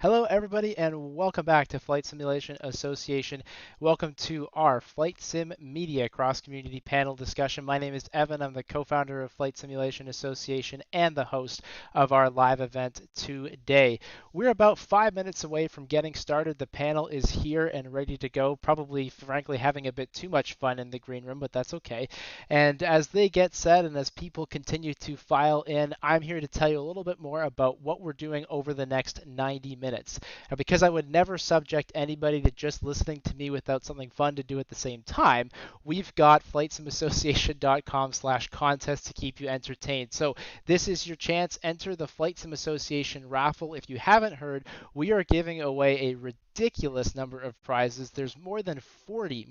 Hello, everybody, and welcome back to Flight Simulation Association. Welcome to our Flight Sim Media cross-community panel discussion. My name is Evan. I'm the co-founder of Flight Simulation Association and the host of our live event today. We're about 5 minutes away from getting started. The panel is here and ready to go, probably, frankly, having a bit too much fun in the green room, but that's okay. And as they get set and as people continue to file in, I'm here to tell you a little bit more about what we're doing over the next 90 minutes. Now, because I would never subject anybody to just listening to me without something fun to do at the same time, we've got flightsimassociation.com/contest to keep you entertained. So this is your chance. Enter the Flight Sim Association raffle. If you haven't heard, we are giving away a ridiculous number of prizes. There's more than 40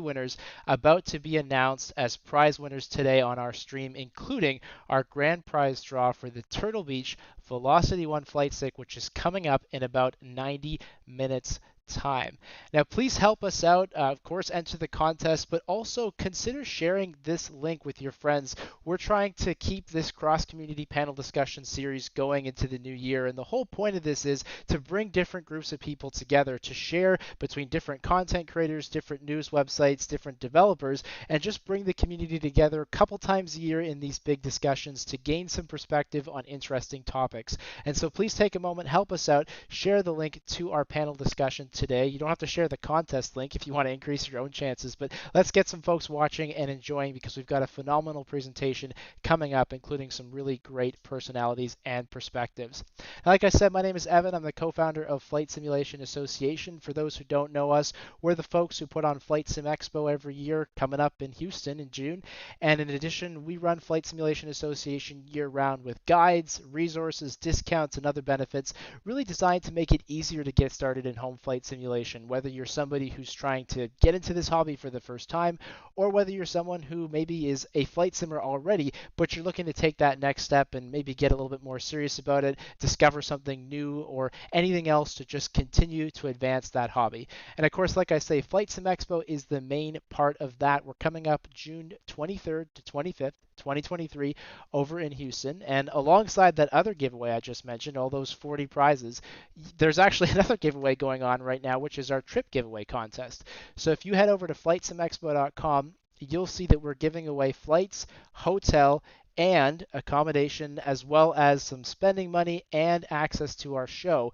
winners about to be announced as prize winners today on our stream, including our grand prize draw for the Turtle Beach Velocity 1 flight stick, which is coming up in about 90 minutes time. Now, please help us out. Of course, enter the contest, but also consider sharing this link with your friends. We're trying to keep this cross-community panel discussion series going into the new year, and the whole point of this is to bring different groups of people together to share between different content creators, different news websites, different developers, and just bring the community together a couple times a year in these big discussions to gain some perspective on interesting topics. And so please take a moment, help us out, share the link to our panel discussion today. You don't have to share the contest link if you want to increase your own chances, but let's get some folks watching and enjoying because we've got a phenomenal presentation coming up, including some really great personalities and perspectives. Now, like I said, my name is Evan. I'm the co-founder of Flight Simulation Association. For those who don't know us, we're the folks who put on Flight Sim Expo every year, coming up in Houston in June. And in addition, we run Flight Simulation Association year-round with guides, resources, discounts, and other benefits, really designed to make it easier to get started in home flight simulation, whether you're somebody who's trying to get into this hobby for the first time, or whether you're someone who maybe is a flight simmer already, but you're looking to take that next step and maybe get a little bit more serious about it, discover something new, or anything else to just continue to advance that hobby. And of course, like I say, Flight Sim Expo is the main part of that. We're coming up June 23rd to 25th, 2023 over in Houston. And alongside that other giveaway I just mentioned, all those 40 prizes, there's actually another giveaway going on right now, which is our trip giveaway contest. So if you head over to flightsimexpo.com, you'll see that we're giving away flights, hotel, and accommodation, as well as some spending money and access to our show.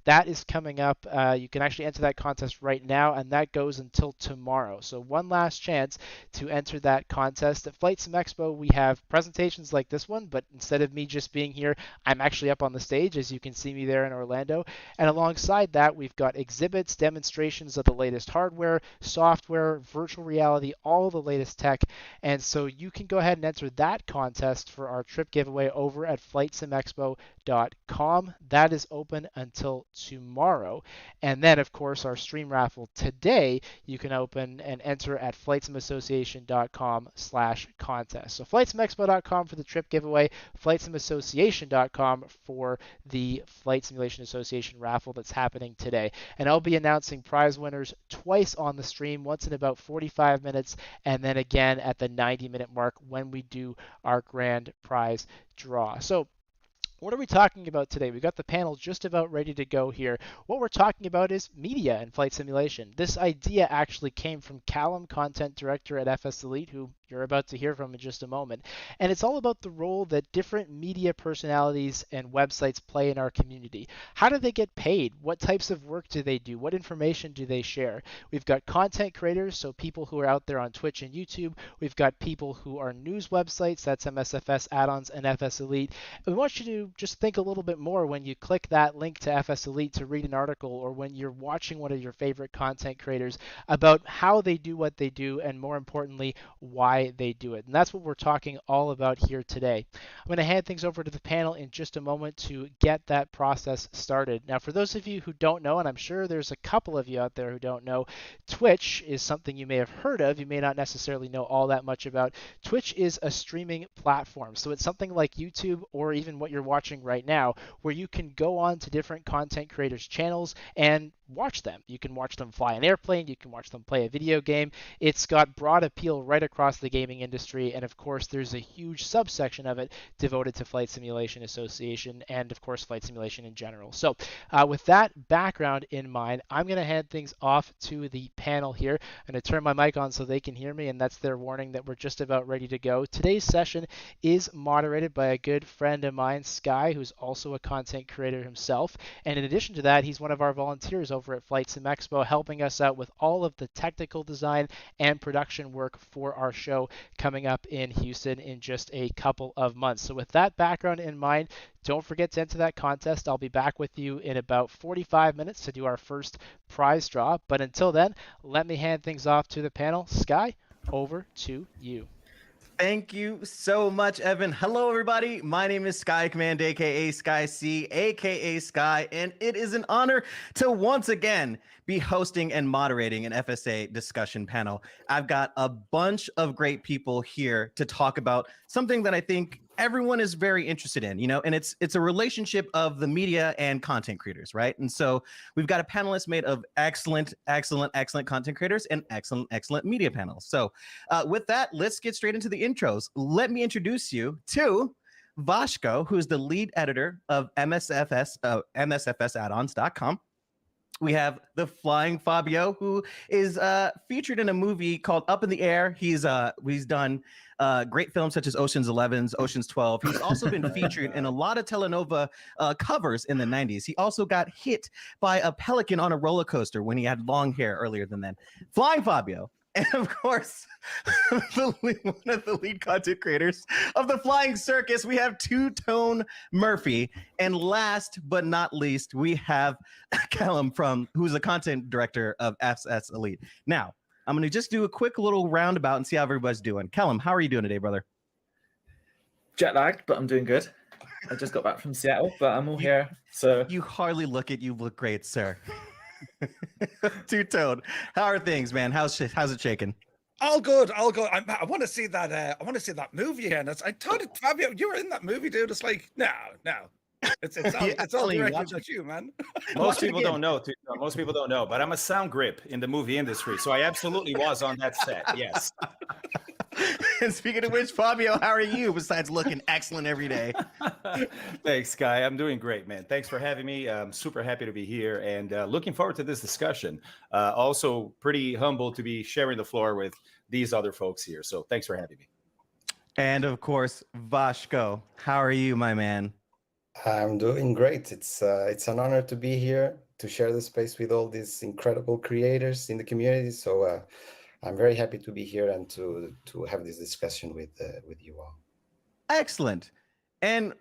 That is coming up. You can actually enter that contest right now, and that goes until tomorrow. So one last chance to enter that contest. At Flight Sim Expo, we have presentations like this one, but instead of me just being here, I'm actually up on the stage, as you can see me there in Orlando. And alongside that, we've got exhibits, demonstrations of the latest hardware, software, virtual reality, all the latest tech. And so you can go ahead and enter that contest for our trip giveaway over at flightsimexpo.com. That is open until tomorrow. And then, of course, our stream raffle today, you can open and enter at flightsimimassociation.com/contest. So flightsimexpo.com for the trip giveaway, flightsimimassociation.com for the Flight Simulation Association raffle that's happening today. And I'll be announcing prize winners twice on the stream, once in about 45 minutes, and then again at the 90-minute mark when we do our grand prize draw. So what are we talking about today? We've got the panel just about ready to go here. What we're talking about is media and flight simulation. This idea actually came from Callum, content director at FSElite, who you're about to hear from in just a moment. And it's all about the role that different media personalities and websites play in our community. How do they get paid? What types of work do they do? What information do they share? We've got content creators, so people who are out there on Twitch and YouTube. We've got people who are news websites, that's MSFS Addons and FSElite. We want you to just think a little bit more when you click that link to FSElite to read an article, or when you're watching one of your favorite content creators, about how they do what they do, and more importantly, why they do it. And that's what we're talking all about here today. I'm going to hand things over to the panel in just a moment to get that process started. Now, for those of you who don't know, and I'm sure there's a couple of you out there who don't know, Twitch is something you may have heard of. You may not necessarily know all that much about. Twitch is a streaming platform. So it's something like YouTube, or even what you're watching right now, where you can go on to different content creators' channels and watch them. You can watch them fly an airplane. You can watch them play a video game. It's got broad appeal right across the gaming industry, and of course there's a huge subsection of it devoted to Flight Simulation Association and of course flight simulation in general. So with that background in mind, I'm going to hand things off to the panel here. I'm going to turn my mic on so they can hear me, and that's their warning that we're just about ready to go. Today's session is moderated by a good friend of mine, Sky, who's also a content creator himself. And in addition to that, he's one of our volunteers over at Flight Sim Expo, helping us out with all of the technical design and production work for our show coming up in Houston in just a couple of months. So with that background in mind, don't forget to enter that contest. I'll be back with you in about 45 minutes to do our first prize draw. But until then, let me hand things off to the panel. Sky, over to you. Thank you so much, Evan. Hello, everybody. My name is Sky Command, aka Sky C, aka Sky, and it is an honor to once again be hosting and moderating an FSA discussion panel. I've got a bunch of great people here to talk about something that I think everyone is very interested in, and it's a relationship of the media and content creators, right? And so we've got a panelist made of excellent content creators and excellent media panels. So with that, let's get straight into the intros. Let me introduce you to Vashko, who is the lead editor of MSFS Addons.com. We have TheFlyingFabio, who is featured in a movie called Up in the Air. He's done great films such as Ocean's 11, Ocean's 12. He's also been featured in a lot of telenovela covers in the 90s. He also got hit by a pelican on a roller coaster when he had long hair earlier than then. Flying Fabio. And of course, one of the lead content creators of the Flying Circus, we have TwoToneMurphy. And last but not least, we have Callum who's the content director of FSElite. Now, I'm going to just do a quick little roundabout and see how everybody's doing. Callum, how are you doing today, brother? Jet lagged, but I'm doing good. I just got back from Seattle, but I'm all here. So you hardly look it. You look great, sir. Two-Tone, how are things, man? How's it shaking? All good. I want to see that. I want to see that movie again. I told it, Fabio, you were in that movie, dude. It's like no. It's all directed at you, man. Most people don't know. Most people don't know, but I'm a sound grip in the movie industry, so I absolutely was on that set. Yes. And speaking of which, Fabio, how are you? Besides looking excellent every day. Thanks, Guy. I'm doing great, man. Thanks for having me. I'm super happy to be here and looking forward to this discussion. Also, pretty humbled to be sharing the floor with these other folks here. So, thanks for having me. And of course, Vashko, how are you, my man? I'm doing great. It's an honor to be here to share the space with all these incredible creators in the community. So I'm very happy to be here and to have this discussion with you all. Excellent. And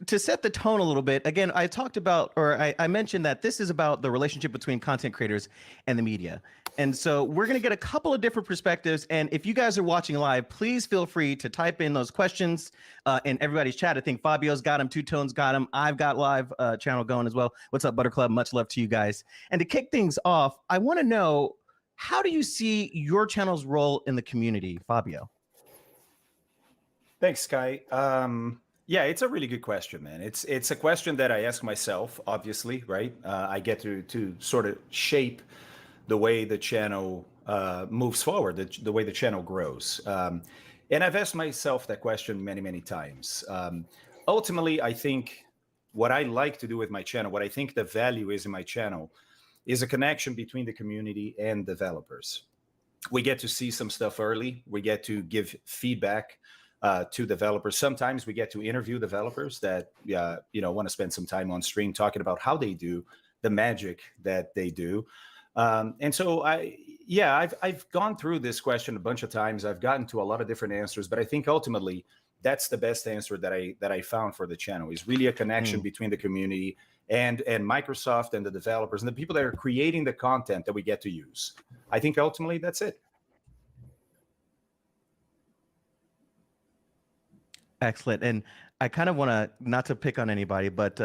to set the tone a little bit, again, I talked about, or I mentioned that this is about the relationship between content creators and the media. And so we're going to get a couple of different perspectives. And if you guys are watching live, please feel free to type in those questions in everybody's chat. I think Fabio's got them, Two-Tone's got them. I've got live channel going as well. What's up, Butter Club? Much love to you guys. And to kick things off, I want to know, how do you see your channel's role in the community, Fabio? Thanks, Sky. Yeah, it's a really good question, man. It's a question that I ask myself, obviously, right? I get to sort of shape the way the channel moves forward, the way the channel grows. And I've asked myself that question many, many times. Ultimately, I think what I like to do with my channel, what I think the value is in my channel, is a connection between the community and developers. We get to see some stuff early. We get to give feedback to developers. Sometimes we get to interview developers that want to spend some time on stream talking about how they do the magic that they do. And so I've gone through this question a bunch of times. I've gotten to a lot of different answers, but I think ultimately that's the best answer that I found for the channel, is really a connection between the community and Microsoft and the developers and the people that are creating the content that we get to use. I think ultimately that's it. Excellent. And I kind of want to, not to pick on anybody, but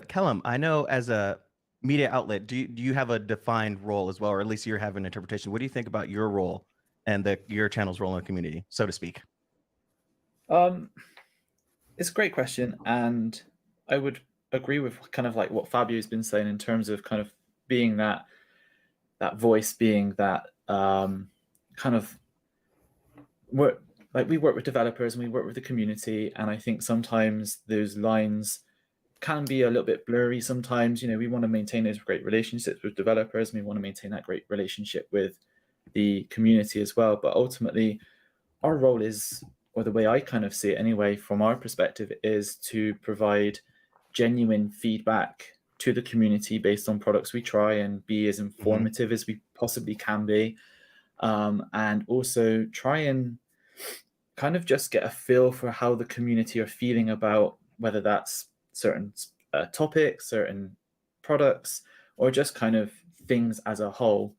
Callum, I know as a media outlet, do you have a defined role as well, or at least you have an interpretation? What do you think about your role and your channel's role in the community, so to speak? It's a great question, and I would agree with kind of like what Fabio's been saying in terms of kind of being that voice, being that kind of we work with developers and we work with the community, and I think sometimes those lines can be a little bit blurry sometimes. We want to maintain those great relationships with developers, and we want to maintain that great relationship with the community as well. But ultimately, our role is, or the way I kind of see it anyway, from our perspective, is to provide genuine feedback to the community based on products we try, and be as informative as we possibly can be. And also try and kind of just get a feel for how the community are feeling about whether that's certain topics, certain products, or just kind of things as a whole,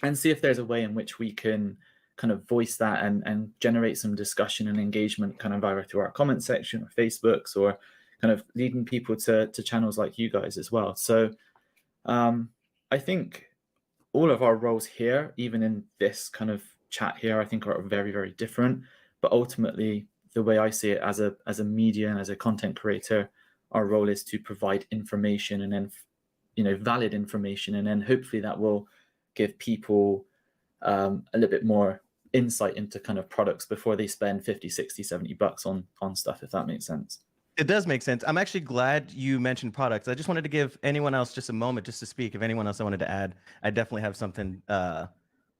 and see if there's a way in which we can kind of voice that and generate some discussion and engagement, kind of either through our comment section or Facebooks, or kind of leading people to channels like you guys as well. So I think all of our roles here, even in this kind of chat here, I think are very, very different. But ultimately, the way I see it as a media and as a content creator, our role is to provide information, and then, valid information, and then hopefully that will give people a little bit more insight into kind of products before they spend 50, 60, $70 on stuff, if that makes sense. It does make sense. I'm actually glad you mentioned products. I just wanted to give anyone else just a moment just to speak. If anyone else I wanted to add, I definitely have something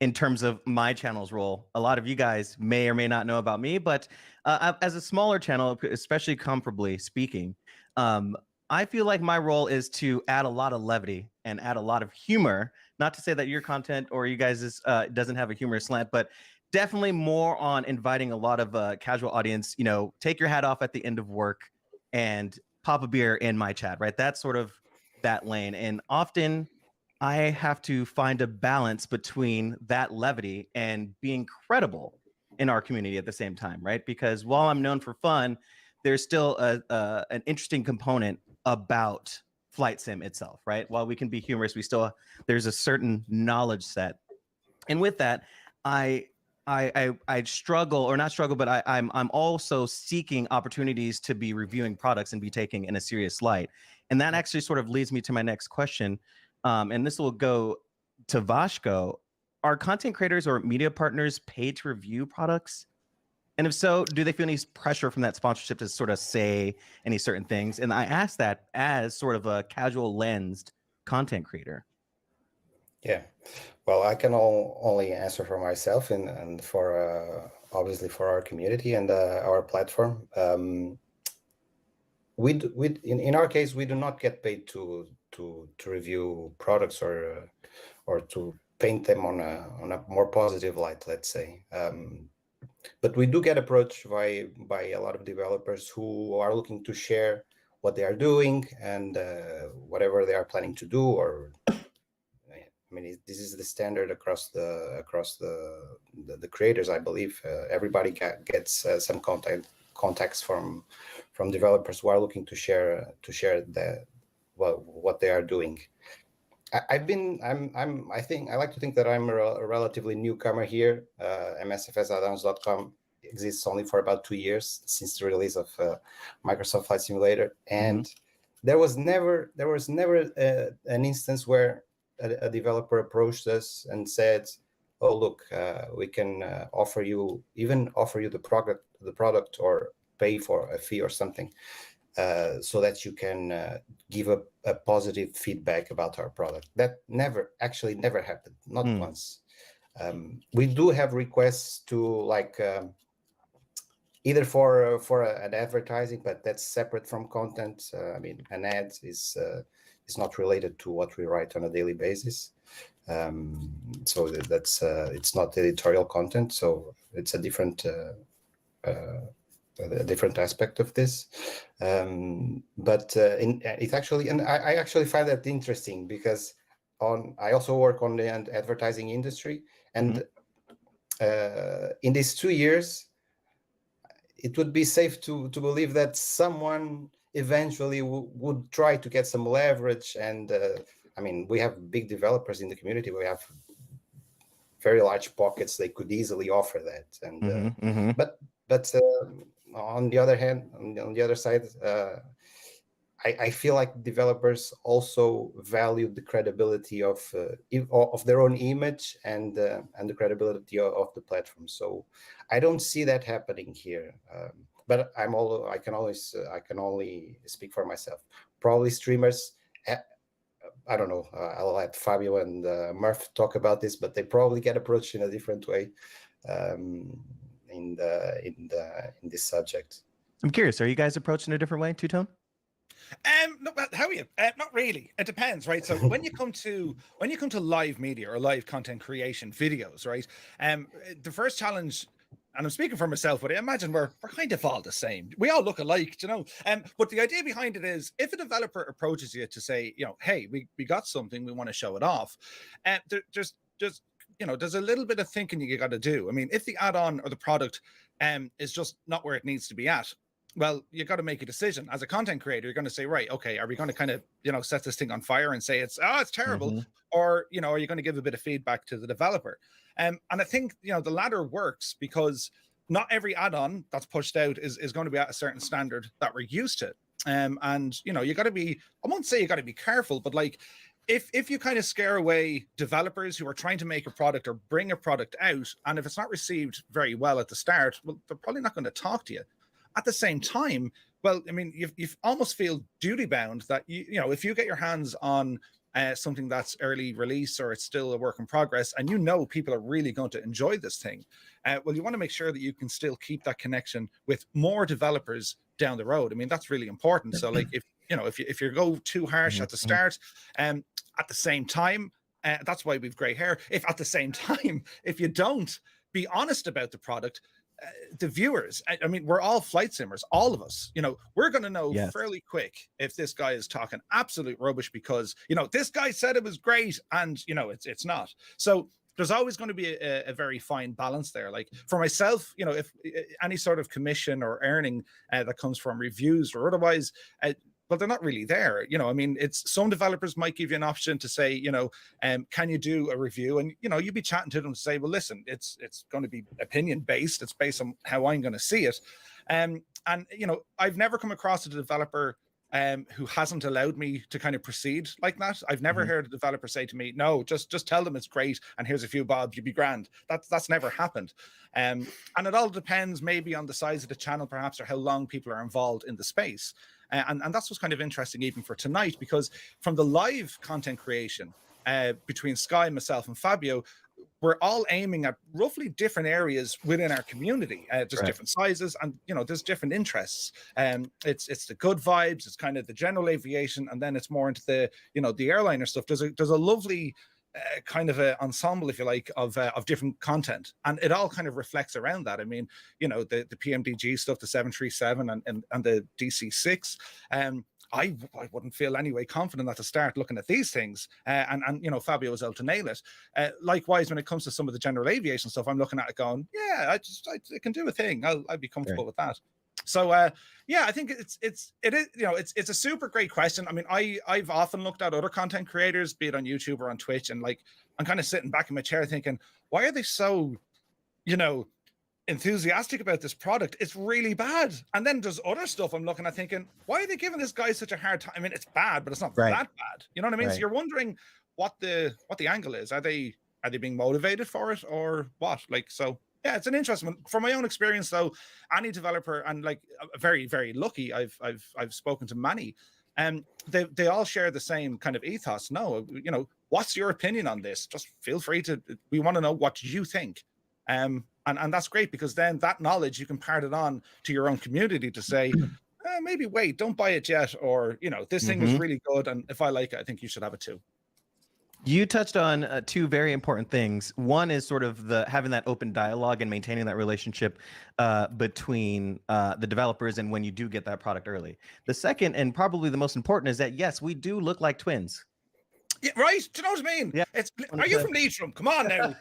in terms of my channel's role. A lot of you guys may or may not know about me, but as a smaller channel, especially comparably speaking, I feel like my role is to add a lot of levity and add a lot of humor. Not to say that your content or you guys' doesn't have a humorous slant, but definitely more on inviting a lot of casual audience, take your hat off at the end of work and pop a beer in my chat, right? That's sort of that lane. And often I have to find a balance between that levity and being credible in our community at the same time, right? Because while I'm known for fun, there's still an interesting component about flight sim itself, right? While we can be humorous, there's a certain knowledge set. And with that, I struggle, or not struggle, but I'm also seeking opportunities to be reviewing products and be taken in a serious light. And that actually sort of leads me to my next question. And this will go to Vashko. Are content creators or media partners paid to review products? And if so, do they feel any pressure from that sponsorship to sort of say any certain things? And I ask that as sort of a casual lensed content creator. Yeah, well, I can only answer for myself and for obviously for our community and our platform. In our case, we do not get paid to review products or to paint them on a more positive light, let's say. But we do get approached by a lot of developers who are looking to share what they are doing and whatever they are planning to do. Or I mean, this is the standard across the creators. I believe everybody gets some contacts from developers who are looking to share what they are doing. I like to think that I'm a relatively newcomer here. MSFS Addons.com exists only for about 2 years since the release of Microsoft Flight Simulator, and there was never an instance where a developer approached us and said, "Oh, look, we can offer you the product or pay for a fee or something." So that you can give a positive feedback about our product. That never happened, not once. We do have requests to either for an advertising, but that's separate from content. I mean, an ad is not related to what we write on a daily basis. So that's it's not editorial content. So it's a different aspect of this, but it actually, and I actually find that interesting because I also work on the advertising industry, and in these 2 years, it would be safe to believe that someone eventually would try to get some leverage. And I mean, we have big developers in the community. We have very large pockets. They could easily offer that, and but on the other hand, on the other side, I feel like developers also value the credibility of their own image and the credibility of the platform. So I don't see that happening here. But I can only speak for myself. Probably streamers. I don't know. I'll let Fabio and Murph talk about this, but they probably get approached in a different way in this subject. I'm curious. Are you guys approached in a different way, Two-Tone? No, how are you? Not really. It depends, right? So when you come to live media or live content creation videos, right? The first challenge, and I'm speaking for myself, but I imagine we're kind of all the same. We all look alike, you know. But the idea behind it is, if a developer approaches you to say, you know, hey, we got something, we want to show it off, there's a little bit of thinking you got to do. I mean, if the add-on or the product is just not where it needs to be at, well, you got to make a decision. As a content creator, you're going to say, right, okay, are we going to kind of, set this thing on fire and say it's terrible? Or, are you going to give a bit of feedback to the developer? And I think, the latter works because not every add-on that's pushed out is going to be at a certain standard that we're used to. And, you got to be, I won't say you got to be careful, but like, if you kind of scare away developers who are trying to make a product or bring a product out, and if it's not received very well at the start, well, they're probably not going to talk to you. At the same time, well, I mean, you almost feel duty bound that, if you get your hands on something that's early release or it's still a work in progress, and people are really going to enjoy this thing, well, you want to make sure that you can still keep that connection with more developers down the road. I mean, that's really important. So like, if you go too harsh at the start, at the same time, that's why we've gray hair. If at the same time, if you don't be honest about the product, the viewers, I mean, we're all flight simmers, all of us, we're going to know fairly quick if this guy is talking absolute rubbish because, this guy said it was great and, it's not. So there's always going to be a very fine balance there. Like for myself, if any sort of commission or earning that comes from reviews or otherwise, but they're not really there. I mean, it's some developers might give you an option to say, can you do a review? And, you'd be chatting to them to say, well, listen, it's going to be opinion based. It's based on how I'm going to see it. And, I've never come across a developer who hasn't allowed me to kind of proceed like that. I've never heard a developer say to me, no, just tell them it's great and here's a few bob, you'd be grand. That's never happened. And it all depends maybe on the size of the channel perhaps, or how long people are involved in the space. And that's what's kind of interesting even for tonight, because from the live content creation between Sky, myself and Fabio, we're all aiming at roughly different areas within our community. There's different sizes and, there's different interests. It's the good vibes, it's kind of the general aviation, and then it's more into the, the airliner stuff. There's a lovely kind of an ensemble, if you like, of different content, and it all kind of reflects around that. I mean, the PMDG stuff, the 737 and the DC-6. I wouldn't feel anyway confident at the start looking at these things, and Fabio was able to nail it. Likewise, when it comes to some of the general aviation stuff, I'm looking at it going, yeah, I can do a thing. I'd be comfortable with that. So I think it is, it's a super great question. I mean, I've often looked at other content creators, be it on YouTube or on Twitch, and like I'm kind of sitting back in my chair thinking, why are they so, enthusiastic about this product? It's really bad. And then there's other stuff I'm looking at thinking, why are they giving this guy such a hard time? I mean, it's bad, but it's not that bad. You know what I mean? So you're wondering what the angle is. Are they being motivated for it or what? Like, so yeah, it's an interesting one. From my own experience though, any developer, and like very, very lucky, I've spoken to many, and they all share the same kind of ethos. No, what's your opinion on this? Just feel free to, we want to know what you think. And that's great, because then that knowledge, you can part it on to your own community to say, maybe wait, don't buy it yet. Or, this thing was really good, and if I like it, I think you should have it too. You touched on two very important things. One is sort of having that open dialogue and maintaining that relationship between the developers and when you do get that product early. The second, and probably the most important, is that yes, we do look like twins. Yeah, right. Do you know what I mean? Yeah. Are you from Leitrim? Come on now.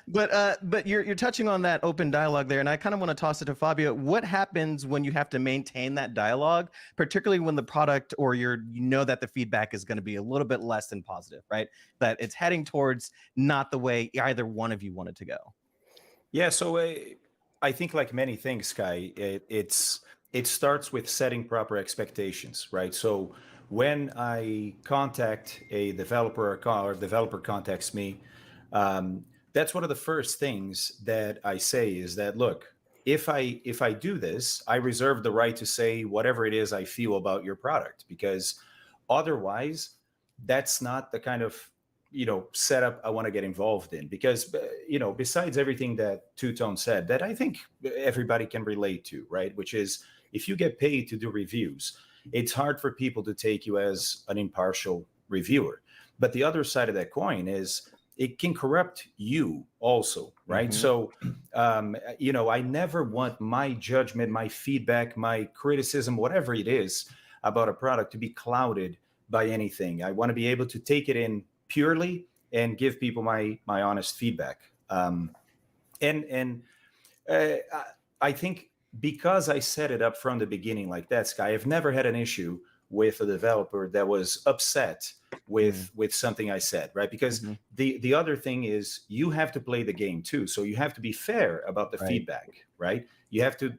But you're touching on that open dialogue there, and I kind of want to toss it to Fabio. What happens when you have to maintain that dialogue, particularly when the product or that the feedback is going to be a little bit less than positive, right? That it's heading towards not the way either one of you wanted to go. Yeah. So I think, like many things, Sky, it's it starts with setting proper expectations, right? So when I contact a developer or developer contacts me, that's one of the first things that I say is that, look, if I do this, I reserve the right to say whatever it is I feel about your product, because otherwise that's not the kind of setup I want to get involved in. Because besides everything that Two Tone said, that I think everybody can relate to, right? Which is, if you get paid to do reviews, it's hard for people to take you as an impartial reviewer. But the other side of that coin is it can corrupt you also, right? So, I never want my judgment, my feedback, my criticism, whatever it is about a product to be clouded by anything. I want to be able to take it in purely and give people my honest feedback. And I think because I set it up from the beginning like that, Sky, I've never had an issue with a developer that was upset with something I said, right? Because the other thing is, you have to play the game too. So you have to be fair about the feedback, right? You have to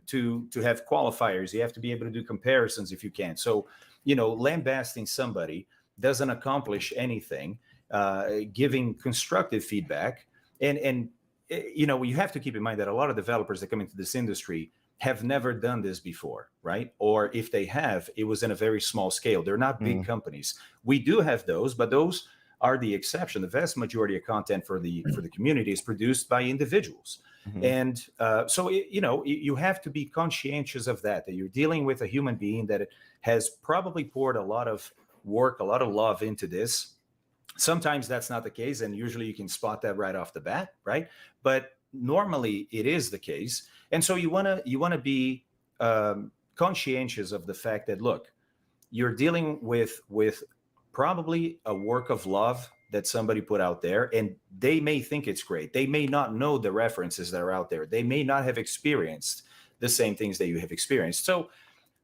have qualifiers. You have to be able to do comparisons if you can. So, lambasting somebody doesn't accomplish anything. Giving constructive feedback, and you have to keep in mind that a lot of developers that come into this industry have never done this before, right? Or if they have, it was in a very small scale. They're not big companies. We do have those, but those are the exception. The vast majority of content for the community is produced by individuals. And so you have to be conscientious of that you're dealing with a human being that has probably poured a lot of work, a lot of love into this. Sometimes that's not the case, and usually you can spot that right off the bat, right? But normally it is the case. And so you want to be conscientious of the fact that, look, you're dealing with probably a work of love that somebody put out there, and they may think it's great. They may not know the references that are out there. They may not have experienced the same things that you have experienced. So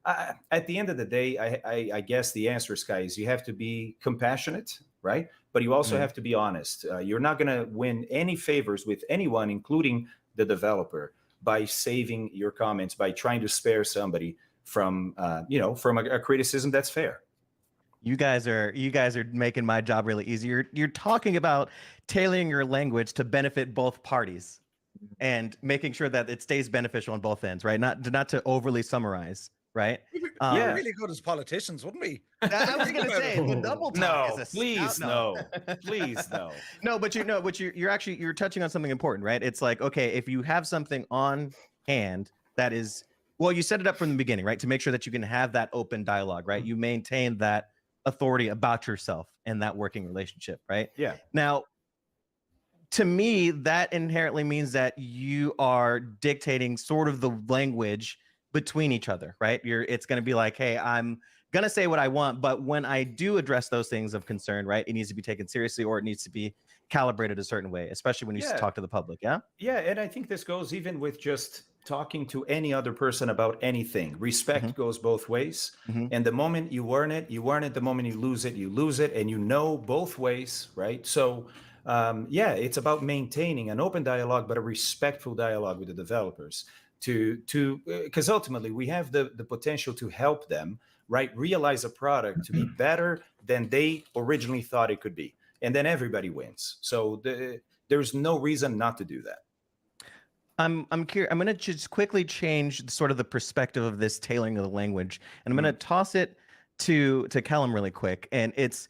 at the end of the day, I guess the answer, Sky, is you have to be compassionate, right? But you also have to be honest. You're not going to win any favors with anyone, including the developer, by saving your comments, by trying to spare somebody from a criticism that's fair. You guys are making my job really easy. You're talking about tailoring your language to benefit both parties and making sure that it stays beneficial on both ends, right? Not to overly summarize, right? We'd be really good as politicians, wouldn't we? I was going to say the double talk is please no. No, but you're touching on something important, right? It's like, okay, if you have something on hand that is, well, you set it up from the beginning, right? To make sure that you can have that open dialogue, right? You maintain that authority about yourself and that working relationship, right? Yeah. Now, to me, that inherently means that you are dictating sort of the language between each other, right? It's going to be like, hey, I'm going to say what I want, but when I do address those things of concern, right, it needs to be taken seriously, or it needs to be calibrated a certain way, especially when you talk to the public. Yeah. And I think this goes even with just talking to any other person about anything. Respect goes both ways. And the moment you earn it, you earn it. The moment you lose it, you lose it. And both ways, right? So it's about maintaining an open dialogue, but a respectful dialogue with the developers because ultimately we have the potential to help them, right, realize a product to be better than they originally thought it could be. And then everybody wins. So there's no reason not to do that. I'm curious. I'm going to just quickly change sort of the perspective of this tailoring of the language, and I'm going to toss it to Callum really quick. And it's,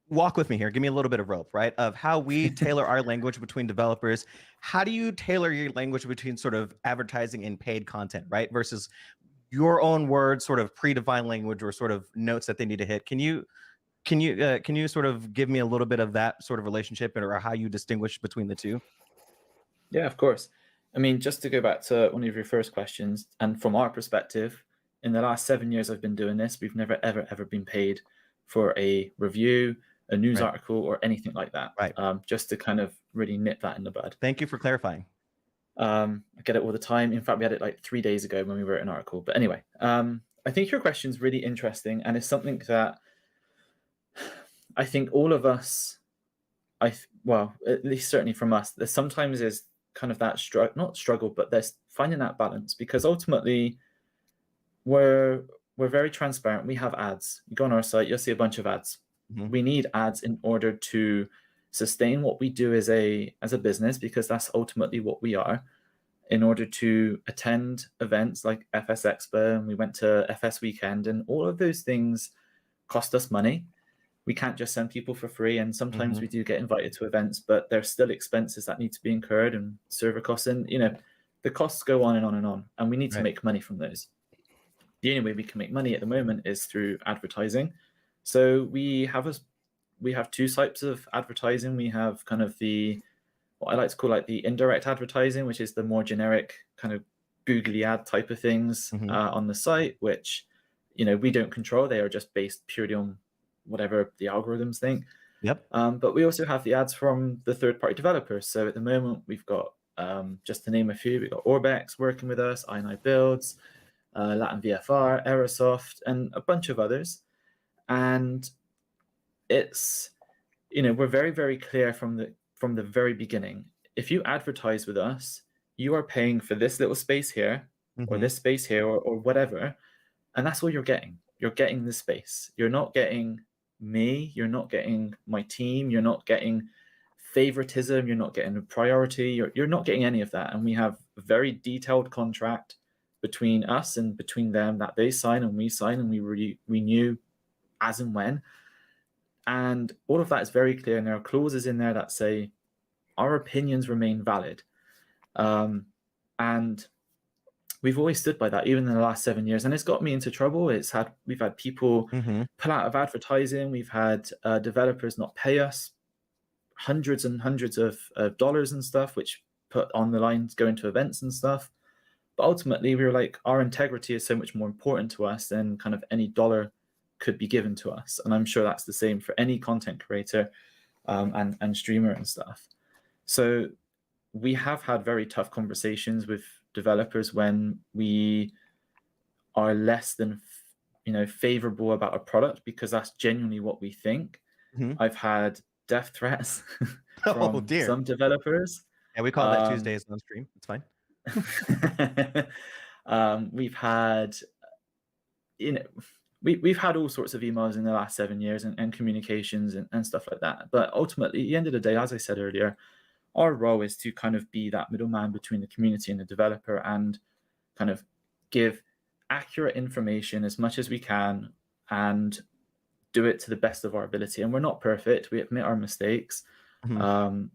walk with me here. Give me a little bit of rope, right? Of how we tailor our language between developers. How do you tailor your language between sort of advertising and paid content, right? Versus your own words, sort of predefined language or sort of notes that they need to hit. Can you sort of give me a little bit of that sort of relationship or how you distinguish between the two? Yeah, of course. I mean, just to go back to one of your first questions, and from our perspective, in the last 7 years I've been doing this, we've never, ever been paid for a review, a news article, or anything like that. Right. Just to kind of really nip that in the bud. Thank you for clarifying. I get it all the time. In fact, we had it like 3 days ago when we wrote an article. But anyway, I think your question is really interesting, and it's something that I think all of us, well, at least certainly from us, there sometimes is kind of that not struggle, but there's finding that balance, because ultimately we're very transparent. We have ads. You go on our site, you'll see a bunch of ads. We need ads in order to sustain what we do as a business, because that's ultimately what we are. In order to attend events like FS Expo, and we went to FS Weekend, and all of those things cost us money. We can't just send people for free, and sometimes we do get invited to events, but there's still expenses that need to be incurred, and server costs, and the costs go on and on and on, and we need to make money from those. The only way we can make money at the moment is through advertising. So we have two types of advertising. We have kind of what I like to call like the indirect advertising, which is the more generic kind of googly ad type of things on the site, which we don't control. They are just based purely on whatever the algorithms think. Yep. But we also have the ads from the third-party developers. So at the moment, we've got, just to name a few, we've got Orbex working with us, I9 Builds, Latin VFR, Aerosoft, and a bunch of others. And it's, we're very, very clear from the very beginning. If you advertise with us, you are paying for this little space here, or this space here, or whatever, and that's all you're getting. You're getting the space. You're not getting me. You're not getting my team. You're not getting favoritism. You're not getting a priority. You're not getting any of that. And we have a very detailed contract between us and between them that they sign and we sign, and we renew as and when. And all of that is very clear, and there are clauses in there that say our opinions remain valid. And we've always stood by that, even in the last 7 years. And it's got me into trouble. We've had people pull out of advertising. We've had developers not pay us hundreds and hundreds of dollars and stuff, which put on the line going to events and stuff. But ultimately, we were like, our integrity is so much more important to us than kind of any dollar could be given to us. And I'm sure that's the same for any content creator and streamer and stuff. So we have had very tough conversations with developers when we are less than favorable about a product, because that's genuinely what we think. I've had death threats from some developers. Yeah, we call that Tuesdays on stream. It's fine. We've had we've had all sorts of emails in the last 7 years and communications and stuff like that. But ultimately, at the end of the day, as I said earlier, our role is to kind of be that middleman between the community and the developer, and kind of give accurate information as much as we can and do it to the best of our ability. And we're not perfect. We admit our mistakes. And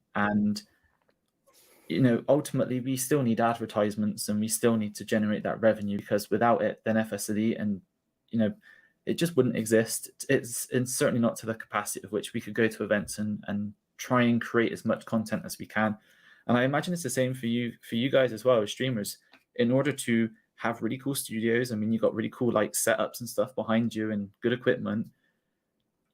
ultimately, we still need advertisements, and we still need to generate that revenue, because without it, then FSElite and it just wouldn't exist. It's certainly not to the capacity of which we could go to events and try and create as much content as we can. And I imagine it's the same for you guys as well as streamers. In order to have really cool studios, I mean, you've got really cool like setups and stuff behind you and good equipment,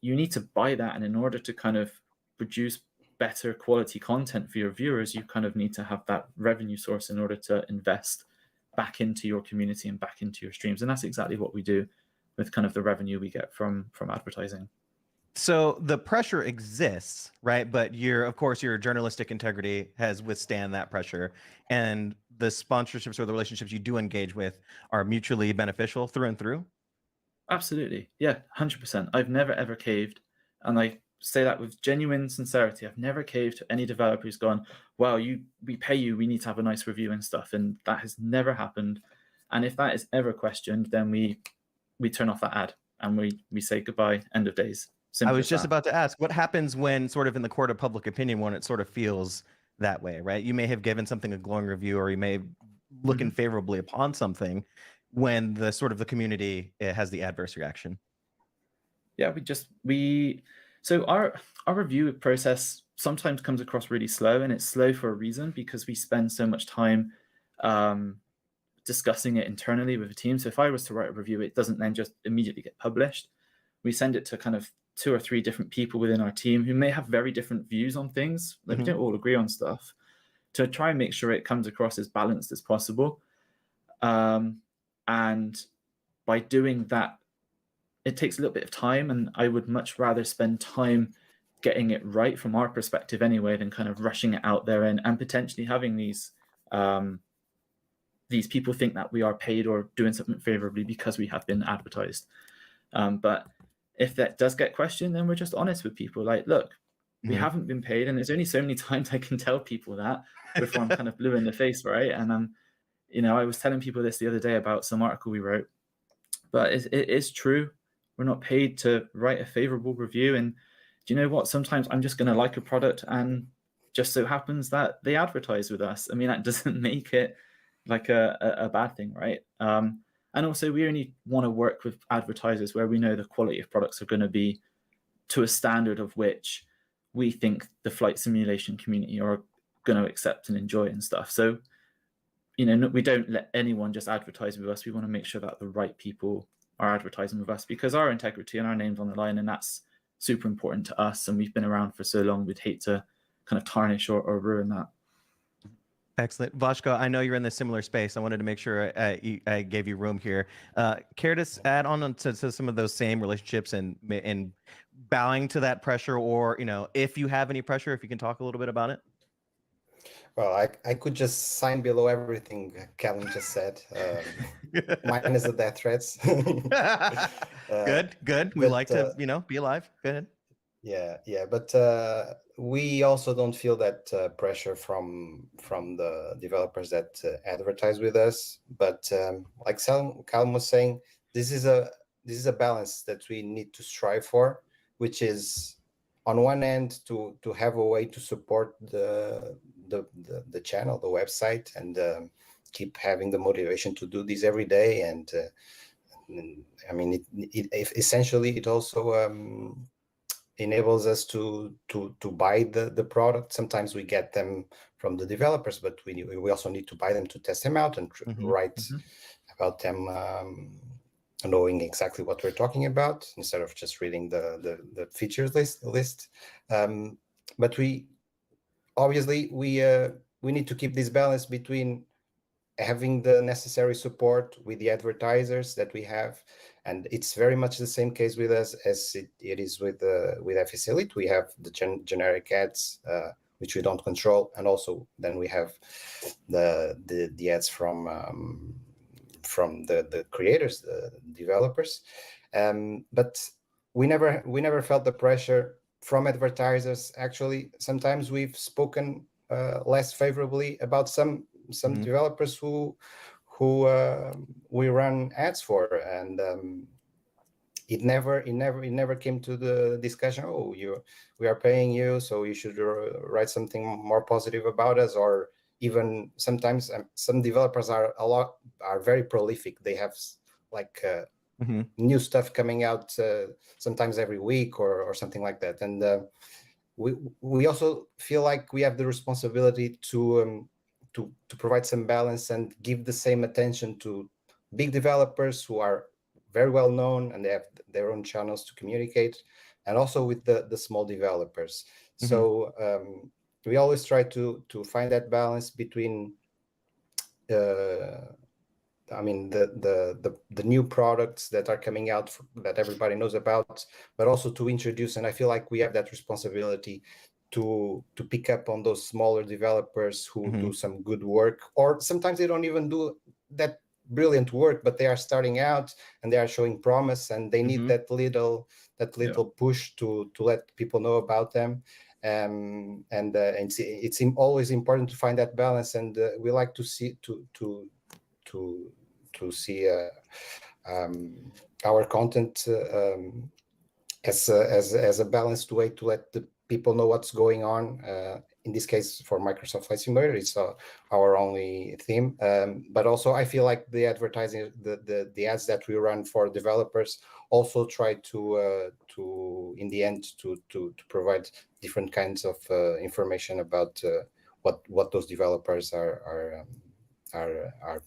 you need to buy that. And in order to kind of produce better quality content for your viewers, you kind of need to have that revenue source in order to invest back into your community and back into your streams. And that's exactly what we do with kind of the revenue we get from advertising. So the pressure exists, right? But of course, your journalistic integrity has withstand that pressure, and the sponsorships or the relationships you do engage with are mutually beneficial through and through. Absolutely. Yeah, 100%. I've never, ever caved. And I say that with genuine sincerity. I've never caved to any developer who's gone, well, we pay you, we need to have a nice review and stuff. And that has never happened. And if that is ever questioned, then we turn off that ad and we say goodbye, end of days. Simple. I was just about to ask, what happens when sort of in the court of public opinion, when it sort of feels that way, right? You may have given something a glowing review, or you may look favorably upon something, when the sort of the community has the adverse reaction. Yeah, so our review process sometimes comes across really slow, and it's slow for a reason, because we spend so much time discussing it internally with the team. So if I was to write a review, it doesn't then just immediately get published. We send it to kind of 2 or 3 different people within our team who may have very different views on things. Like we don't all agree on stuff, to try and make sure it comes across as balanced as possible. And by doing that, it takes a little bit of time, and I would much rather spend time getting it right from our perspective anyway, than kind of rushing it out there and potentially having these these people think that we are paid or doing something favorably because we have been advertised. But if that does get questioned, then we're just honest with people. Like, look, we haven't been paid, and there's only so many times I can tell people that before I'm kind of blue in the face, right? And you know, I was telling people this the other day about some article we wrote, but it is true. We're not paid to write a favorable review. And do you know what? Sometimes I'm just going to like a product, and just so happens that they advertise with us. I mean, that doesn't make it like a bad thing, right? And also, we only want to work with advertisers where we know the quality of products are going to be to a standard of which we think the flight simulation community are going to accept and enjoy and stuff. So, you know, we don't let anyone just advertise with us. We want to make sure that the right people are advertising with us, because our integrity and our name's on the line, and that's super important to us. And we've been around for so long, we'd hate to kind of tarnish or ruin that. Excellent. Vashko, I know you're in the similar space. I wanted to make sure I gave you room here. Care to add on to some of those same relationships and bowing to that pressure, or, you know, if you have any pressure, if you can talk a little bit about it? Well, I could just sign below everything Kellen just said. Minus the death threats. Good. We like to, you know, be alive. Go ahead. Yeah. But we also don't feel that pressure from the developers that advertise with us. But like Callum was saying, this is a balance that we need to strive for, which is, on one end, to have a way to support the channel, the website, and keep having the motivation to do this every day. And I mean, essentially it also enables us to buy the product. Sometimes we get them from the developers, but we also need to buy them to test them out and write about them, knowing exactly what we're talking about instead of just reading the features list. But we obviously we need to keep this balance between having the necessary support with the advertisers that we have, and it's very much the same case with us as it is with FSElite. We have the generic ads, which we don't control, and also then we have the ads from the creators, the developers. But we never felt the pressure from advertisers. Actually, sometimes we've spoken less favorably about some developers who we run ads for, and it never came to the discussion, oh, we are paying you, so you should write something more positive about us. Or even sometimes some developers are very prolific. They have like new stuff coming out sometimes every week or something like that. And we also feel like we have the responsibility to provide some balance and give the same attention to big developers who are very well known and they have their own channels to communicate, and also with the small developers. So we always try to find that balance between I mean, the new products that are coming out that everybody knows about, but also to introduce. And I feel like we have that responsibility to pick up on those smaller developers who do some good work, or sometimes they don't even do that brilliant work, but they are starting out and they are showing promise, and they need that little push to let people know about them. And it's always important to find that balance, and we like to see see our content as a balanced way to let the people know what's going on. In this case, for Microsoft Flight Simulator, it's our only theme. But also, I feel like the advertising, the ads that we run for developers also try to in the end to provide different kinds of information about what those developers are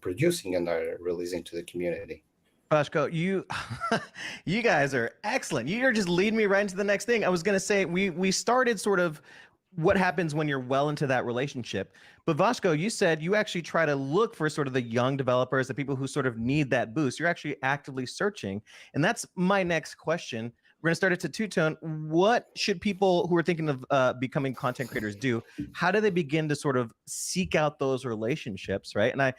producing and are releasing to the community. Vashko, you guys are excellent. You're just leading me right into the next thing. I was going to say, we started sort of what happens when you're well into that relationship. But Vashko, you said you actually try to look for sort of the young developers, the people who sort of need that boost. You're actually actively searching. And that's my next question. We're gonna start it to Two-Tone. What should people who are thinking of becoming content creators do? How do they begin to sort of seek out those relationships, right? And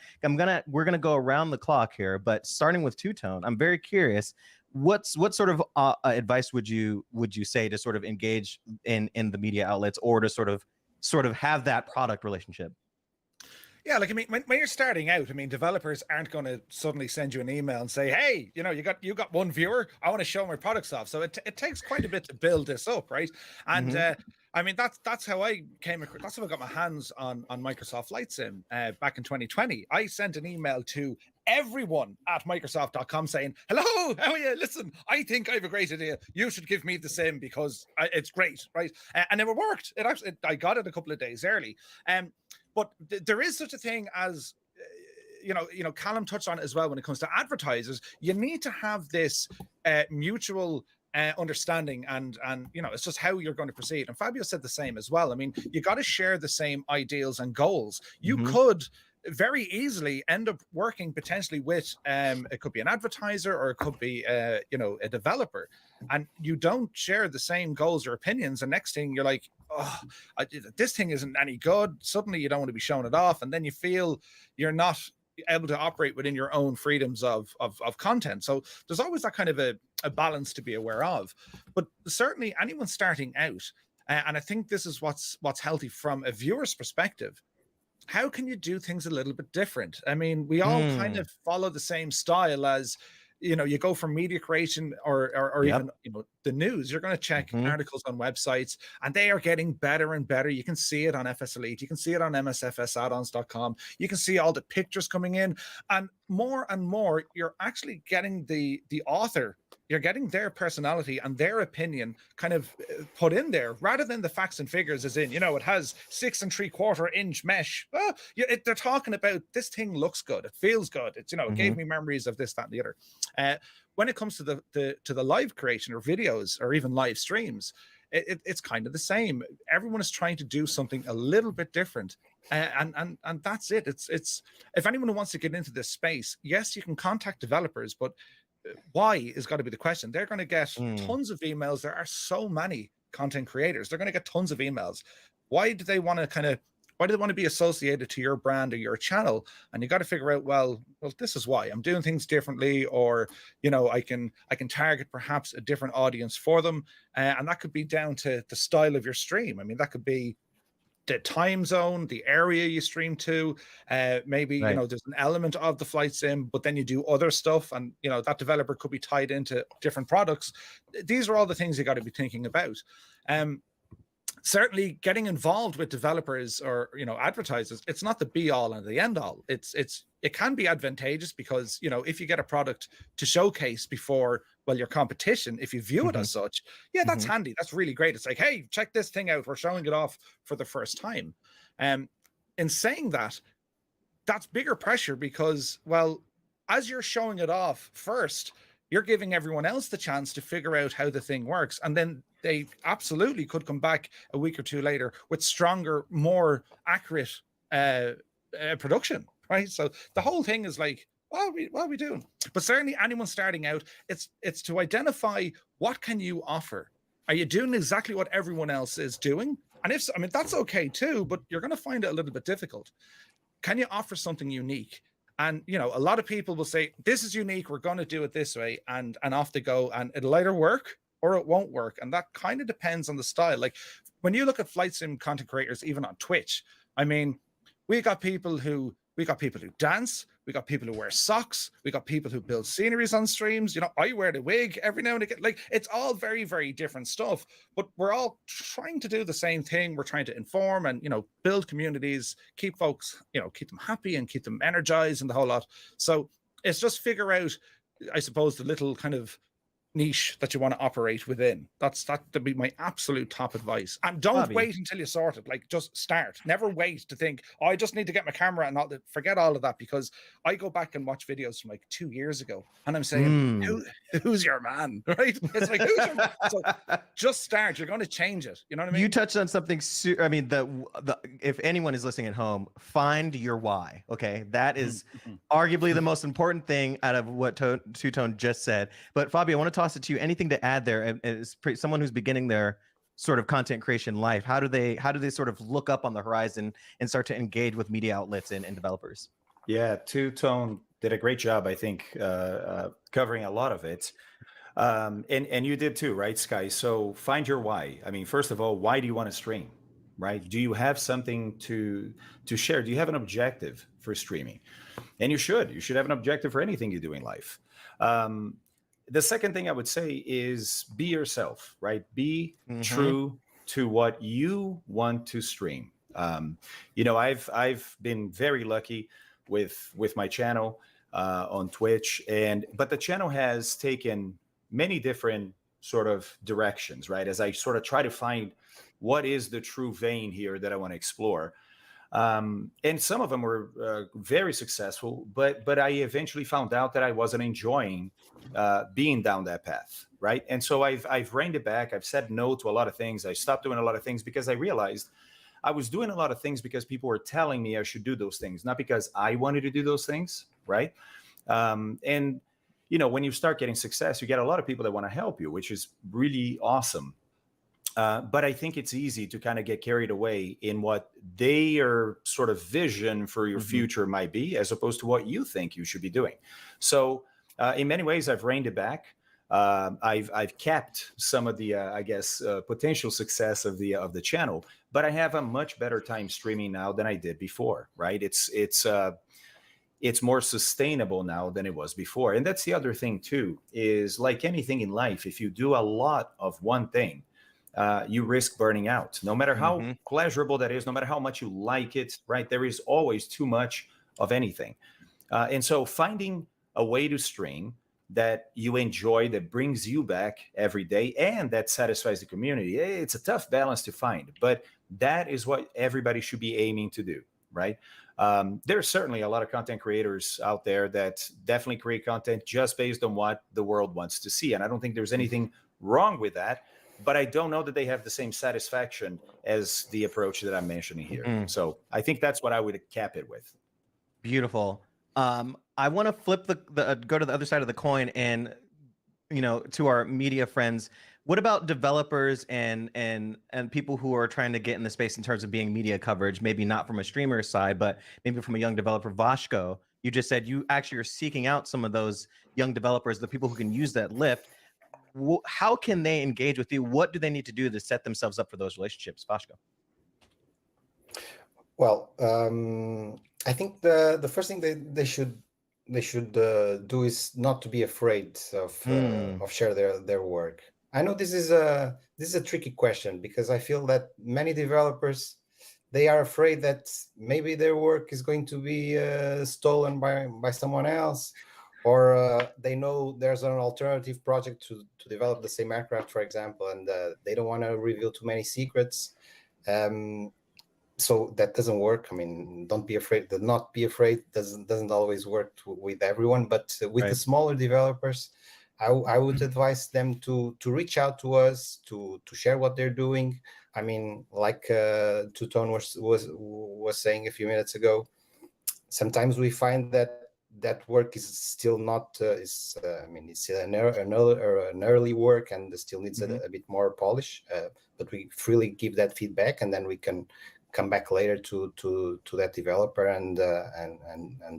we're gonna go around the clock here, but starting with Two-Tone, I'm very curious. What sort of advice would you say to sort of engage in the media outlets, or to sort of have that product relationship? Yeah, like I mean, when you're starting out, I mean, developers aren't going to suddenly send you an email and say, "Hey, you know, you got one viewer. I want to show my products off." So it takes quite a bit to build this up, right? And I mean, that's how I came across. That's how I got my hands on Microsoft Flight Sim back in 2020. I sent an email to everyone at Microsoft.com saying, "Hello, how are you? Listen, I think I have a great idea. You should give me the sim because it's great, right?" And it worked. I got it a couple of days early. But there is such a thing as, you know, Callum touched on it as well. When it comes to advertisers, you need to have this mutual understanding, and you know, it's just how you're going to proceed. And Fabio said the same as well. I mean, you got to share the same ideals and goals. You could very easily end up working potentially with it could be an advertiser, or it could be you know, a developer, and you don't share the same goals or opinions, and next thing you're like, oh, this thing isn't any good. Suddenly you don't want to be showing it off, and then you feel you're not able to operate within your own freedoms of content. So there's always that kind of a balance to be aware of. But certainly anyone starting out, and I think this is what's healthy from a viewer's perspective, how can you do things a little bit different? I mean, we all kind of follow the same style as, you know, you go from media creation or even, you know, the news. You're going to check articles on websites, and they are getting better and better. You can see it on FSElite. You can see it on MSFS Addons.com. You can see all the pictures coming in, and more, you're actually getting the author. You're getting their personality and their opinion kind of put in there, rather than the facts and figures, as in, you know, it has 6 3/4 inch mesh. Well, they're talking about, this thing looks good, it feels good, it's, you know, it gave me memories of this, that, and the other. When it comes to the live creation or videos or even live streams, it's kind of the same. Everyone is trying to do something a little bit different, and that's it. It's if anyone wants to get into this space, yes, you can contact developers, but why is got to be the question. They're going to get tons of emails. There are so many content creators. They're going to get tons of emails. Why do they want to be associated to your brand or your channel? And you got to figure out, well, this is why I'm doing things differently, or, you know, I can target perhaps a different audience for them. And that could be down to the style of your stream. I mean, that could be the time zone, the area you stream to, maybe, you know, there's an element of the flight sim, but then you do other stuff, and, you know, that developer could be tied into different products. These are all the things you got to be thinking about. Certainly getting involved with developers or, you know, advertisers, it's not the be all and the end all. It can be advantageous because, you know, if you get a product to showcase before, well, your competition, if you view it as such, yeah, that's handy. That's really great. It's like, hey, check this thing out. We're showing it off for the first time. In saying that, that's bigger pressure because, well, as you're showing it off first, you're giving everyone else the chance to figure out how the thing works. And then they absolutely could come back a week or two later with stronger, more accurate production, right? So the whole thing is like, what are we doing? But certainly anyone starting out, it's to identify, what can you offer? Are you doing exactly what everyone else is doing? And if so, I mean, that's okay too, but you're going to find it a little bit difficult. Can you offer something unique? And, you know, a lot of people will say, this is unique, we're going to do it this way, and off they go, and it'll either work or it won't work. And that kind of depends on the style. Like when you look at flight sim content creators, even on Twitch, I mean, we got people who dance, we got people who wear socks, we got people who build sceneries on streams. You know, I wear the wig every now and again. Like, it's all very, very different stuff, but we're all trying to do the same thing. We're trying to inform and, you know, build communities, keep folks, you know, keep them happy and keep them energized and the whole lot. So it's just figure out, I suppose, the little kind of niche that you want to operate within. That would be my absolute top advice. And don't wait until you sort it. Like, just start. Never wait to think, oh, I just need to get my camera and all that. Forget all of that, because I go back and watch videos from like 2 years ago and I'm saying, who's your man? Right? It's like, who's your man? So just start. You're going to change it. You know what I mean? You touched on something. I mean, if anyone is listening at home, find your why. Okay. That is arguably the most important thing out of what Two-Tone just said. But Fabio, I want to talk toss it to you. Anything to add there? As someone who's beginning their sort of content creation life, how do they sort of look up on the horizon and start to engage with media outlets and developers? Yeah, Two-Tone did a great job, I think, covering a lot of it. And you did too, right, Sky? So find your why. I mean, first of all, why do you want to stream, right? Do you have something to share? Do you have an objective for streaming? And you should have an objective for anything you do in life. The second thing I would say is be yourself, right? Be true to what you want to stream. You know, I've been very lucky with my channel on Twitch, but the channel has taken many different sort of directions, right? As I sort of try to find what is the true vein here that I want to explore. And some of them were very successful, but I eventually found out that I wasn't enjoying being down that path, right? And so I've reined it back. I've said no to a lot of things. I stopped doing a lot of things because I realized I was doing a lot of things because people were telling me I should do those things, not because I wanted to do those things, right? And you know, when you start getting success, you get a lot of people that want to help you, which is really awesome. But I think it's easy to kind of get carried away in what their sort of vision for your future might be, as opposed to what you think you should be doing. So in many ways, I've reined it back. I've kept some of the, I guess, potential success of the channel, but I have a much better time streaming now than I did before, right? It's more sustainable now than it was before. And that's the other thing too, is like anything in life, if you do a lot of one thing, you risk burning out. No matter how pleasurable that is, no matter how much you like it, right? There is always too much of anything. And so finding a way to stream that you enjoy, that brings you back every day, and that satisfies the community, it's a tough balance to find, but that is what everybody should be aiming to do, right? There's certainly a lot of content creators out there that definitely create content just based on what the world wants to see. And I don't think there's anything wrong with that, but I don't know that they have the same satisfaction as the approach that I'm mentioning here. So I think that's what I would cap it with. Beautiful. I want to flip go to the other side of the coin and, you know, to our media friends. What about developers and people who are trying to get in the space in terms of being media coverage, maybe not from a streamer side, but maybe from a young developer? Vashko, you just said you actually are seeking out some of those young developers, the people who can use that lift. How can they engage with you? What do they need to do to set themselves up for those relationships? Vashko. Well, I think the first thing they should do is not to be afraid of share their work. I know this is a tricky question, because I feel that many developers, they are afraid that maybe their work is going to be stolen by someone else, or they know there's an alternative project to develop the same aircraft, for example, and they don't want to reveal too many secrets. So that doesn't work. I mean, don't be afraid. Not be afraid doesn't always work with everyone, but with the smaller developers, I would advise them to reach out to us, to share what they're doing. I mean, like Two-Tone was saying a few minutes ago, sometimes we find that work is still not it's still an early work and still needs a bit more polish, but we freely give that feedback, and then we can come back later to that developer and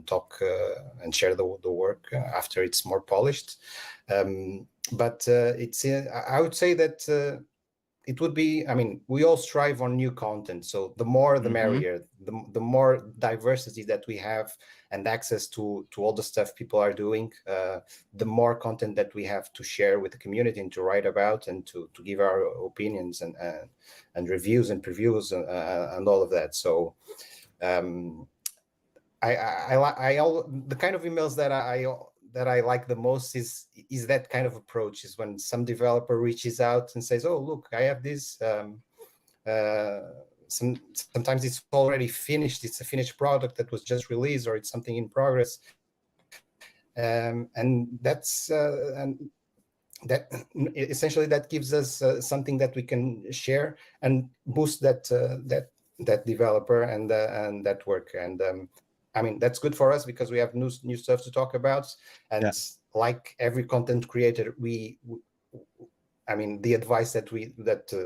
talk and share the work after it's more polished. But I would say that it would be, I mean, we all strive on new content, so the more the merrier. The more diversity that we have and access to all the stuff people are doing, the more content that we have to share with the community and to write about and to give our opinions and reviews and previews and all of that. So the kind of emails that I like the most is that kind of approach, is when some developer reaches out and says, oh, look, I have this. Sometimes it's already finished. It's a finished product that was just released, or it's something in progress. And that's and that essentially that gives us something that we can share and boost that developer and that work. And I mean, that's good for us because we have new stuff to talk about, and like every content creator, I mean, the advice that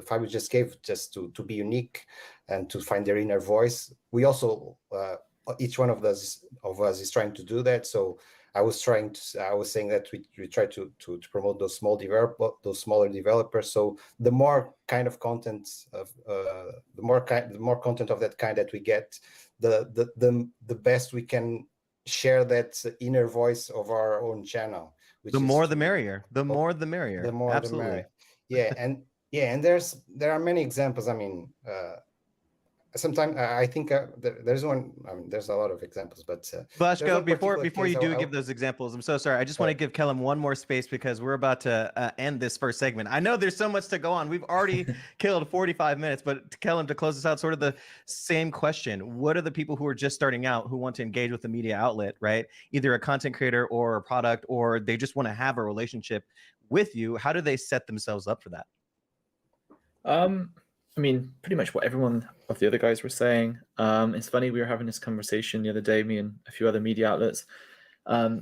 Fabio just gave, just to be unique and to find their inner voice. We also, each one of us is trying to do that. So I was saying that we try to promote those smaller developers. So the more kind of content of the more content of that kind that we get, the best we can share that inner voice of our own channel. The more the merrier. The more the merrier. The more Absolutely. the merrier. Yeah, and there are many examples. I mean, sometimes I think there's one. I mean, there's a lot of examples, but Bashko, before you do give those examples, I'm so sorry. I just want to give Kellum one more space because we're about to end this first segment. I know there's so much to go on. We've already killed 45 minutes, but Kellum, to close this out, sort of the same question: what are the people who are just starting out who want to engage with the media outlet, right? Either a content creator or a product, or they just want to have a relationship with you. How do they set themselves up for that? I mean, pretty much what everyone of the other guys were saying. It's funny, we were having this conversation the other day, me and a few other media outlets.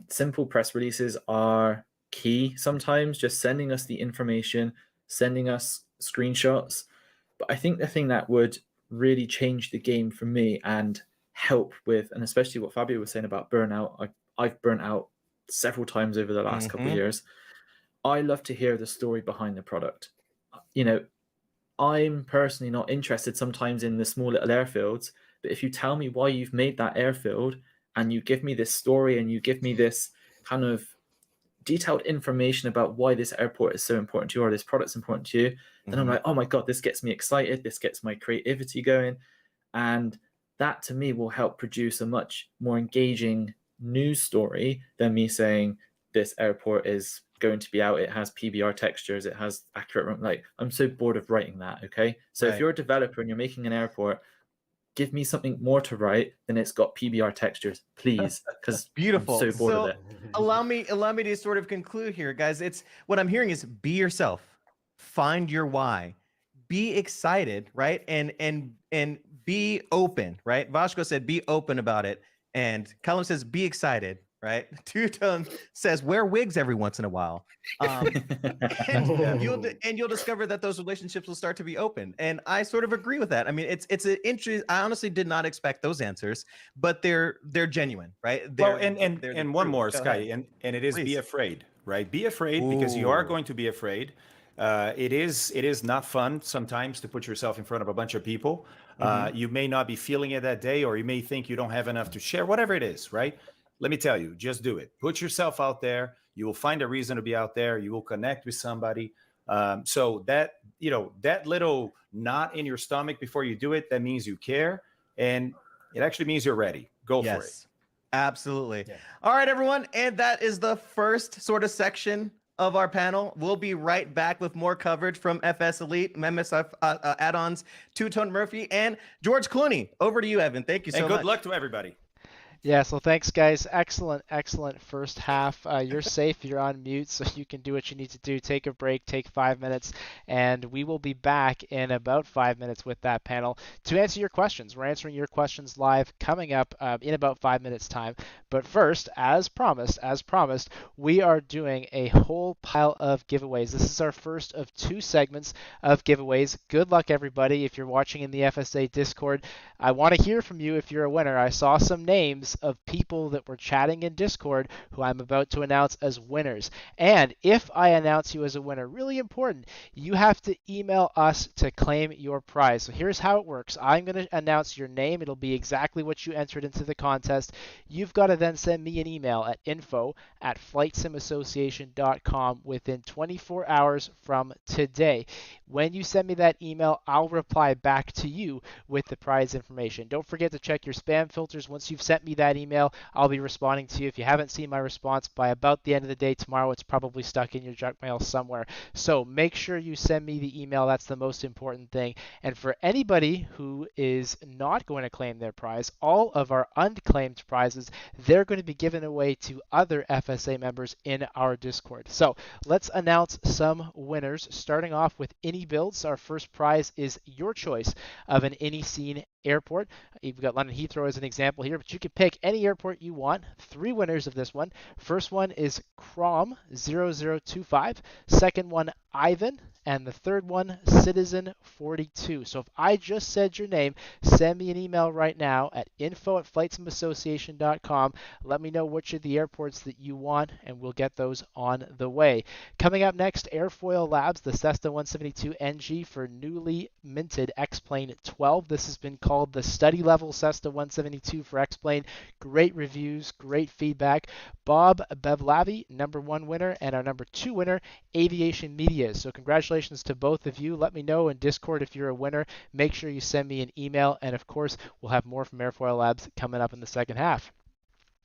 Simple press releases are key sometimes, just sending us the information, sending us screenshots. But I think the thing that would really change the game for me and help with, and especially what Fabio was saying about burnout, I've burnt out several times over the last couple of years. I love to hear the story behind the product. You know, I'm personally not interested sometimes in the small little airfields, but if you tell me why you've made that airfield and you give me this story and you give me this kind of detailed information about why this airport is so important to you or this product's important to you, then I'm like, oh my God, this gets me excited. This gets my creativity going. And that to me will help produce a much more engaging news story than me saying this airport is going to be out, it has PBR textures, it has accurate, like, I'm so bored of writing that. Okay, so if you're a developer and you're making an airport, give me something more to write than it's got PBR textures, please, because beautiful. I'm so bored of it. allow me to sort of conclude here, guys. It's what I'm hearing is be yourself, find your why, be excited, right? And be open, right? Vashko said be open about it, and Callum says be excited, right? Two-Tone says wear wigs every once in a while. And you'll discover that those relationships will start to be open. And I sort of agree with that. I mean, it's an interest. I honestly did not expect those answers, but they're genuine, right? And one more, Sky, and it is be afraid, right? Be afraid because you are going to be afraid. It is not fun sometimes to put yourself in front of a bunch of people. You may not be feeling it that day, or you may think you don't have enough to share, whatever it is, right? Let me tell you, just do it. Put yourself out there. You will find a reason to be out there. You will connect with somebody. So that, that little knot in your stomach before you do it, that means you care. And it actually means you're ready. Go for it. Absolutely. Yeah. All right, everyone. And that is the first sort of section of our panel. We'll be right back with more coverage from FSElite, MSFS Addons, TwoToneMurphy, and George Clooney. Over to you, Evan. Thank you so much. And good luck to everybody. Yeah, so thanks, guys. Excellent first half. You're safe. You're on mute, so you can do what you need to do. Take a break, take 5 minutes, and we will be back in about 5 minutes with that panel to answer your questions. We're answering your questions live coming up in about 5 minutes' time. But first, as promised, we are doing a whole pile of giveaways. This is our first of 2 segments of giveaways. Good luck, everybody. If you're watching in the FSA Discord, I want to hear from you if you're a winner. I saw some names of people that were chatting in Discord who I'm about to announce as winners. And if I announce you as a winner, really important, you have to email us to claim your prize. So here's how it works. I'm going to announce your name. It'll be exactly what you entered into the contest. You've got to then send me an email at info@flightsimiassociation.com within 24 hours from today. When you send me that email, I'll reply back to you with the prize information. Don't forget to check your spam filters. Once you've sent me that email, I'll be responding to you. If you haven't seen my response by about the end of the day tomorrow, it's probably stuck in your junk mail somewhere. So make sure you send me the email. That's the most important thing. And for anybody who is not going to claim their prize, all of our unclaimed prizes, they're going to be given away to other FSA members in our Discord. So let's announce some winners, starting off with Any Builds. Our first prize is your choice of an Any Scene airport. You've got London Heathrow as an example here, but you can pick any airport you want. 3 winners of this one. First one is Crom0025. Second one, Ivan. And the third one, Citizen42. So if I just said your name, send me an email right now at info@flightsamassociation.com. Let me know which of the airports that you want, and we'll get those on the way. Coming up next, Airfoil Labs, the Cessna 172 NG for newly minted X-Plane 12. This has been called the study level Cessna 172 for X-Plane. Great reviews, great feedback. Bob Bevlavi, number 1 winner, and our number 2 winner, Aviation Media. So congratulations to both of you. Let me know in Discord if you're a winner. Make sure you send me an email, and of course, we'll have more from Airfoil Labs coming up in the second half.